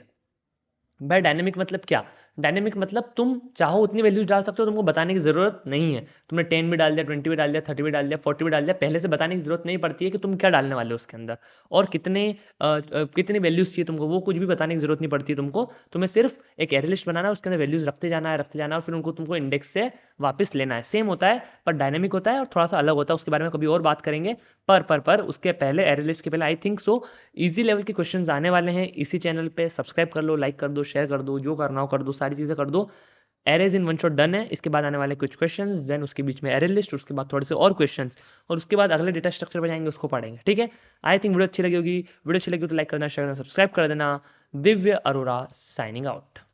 भाई डायनेमिक मतलब क्या? डायनेमिक मतलब तुम चाहो उतनी वैल्यूज डाल सकते हो, तुमको बताने की ज़रूरत नहीं है। तुमने 10 भी डाल दिया, 20 भी डाल दिया, 30 भी डाल दिया, 40 भी डाल दिया, पहले से बताने की ज़रूरत नहीं पड़ती है कि तुम क्या डालने वाले हो उसके अंदर, और कितनी वैल्यूज चाहिए तुमको, वो कुछ भी बताने की ज़रूरत नहीं पड़ती है तुमको। तुम्हें सिर्फ एक एरे लिस्ट बनाना है, उसके अंदर वैल्यूज रखते जाना है और फिर उनको तुमको इंडेक्स से वापस लेना है। सेम होता है पर डायनेमिक होता है और थोड़ा सा अलग होता है, उसके बारे में कभी और बात करेंगे। पर उसके पहले, एरे लिस्ट के पहले, I think so easy level के क्वेश्चंस आने वाले हैं इसी चैनल पे। सब्सक्राइब कर लो, लाइक कर दो, शेयर कर दो, जो करना हो कर दो, सारी चीज़ें कर दो। Arrays in one shot done है। इसके बाद आने वाले कुछ क्वेश्चंस, देन उसके बीच में एरे लिस्ट, उसके बाद थोड़े से और क्वेश्चंस, और उसके बाद अगले डेटा स्ट्रक्चर पर जाएंगे, उसको पढ़ेंगे। ठीक है, आई थिंक वीडियो अच्छी लगी होगी। वीडियो अच्छी लगी तो लाइक करना, शेयर करना, सब्सक्राइब कर देना। Divya Arora signing out.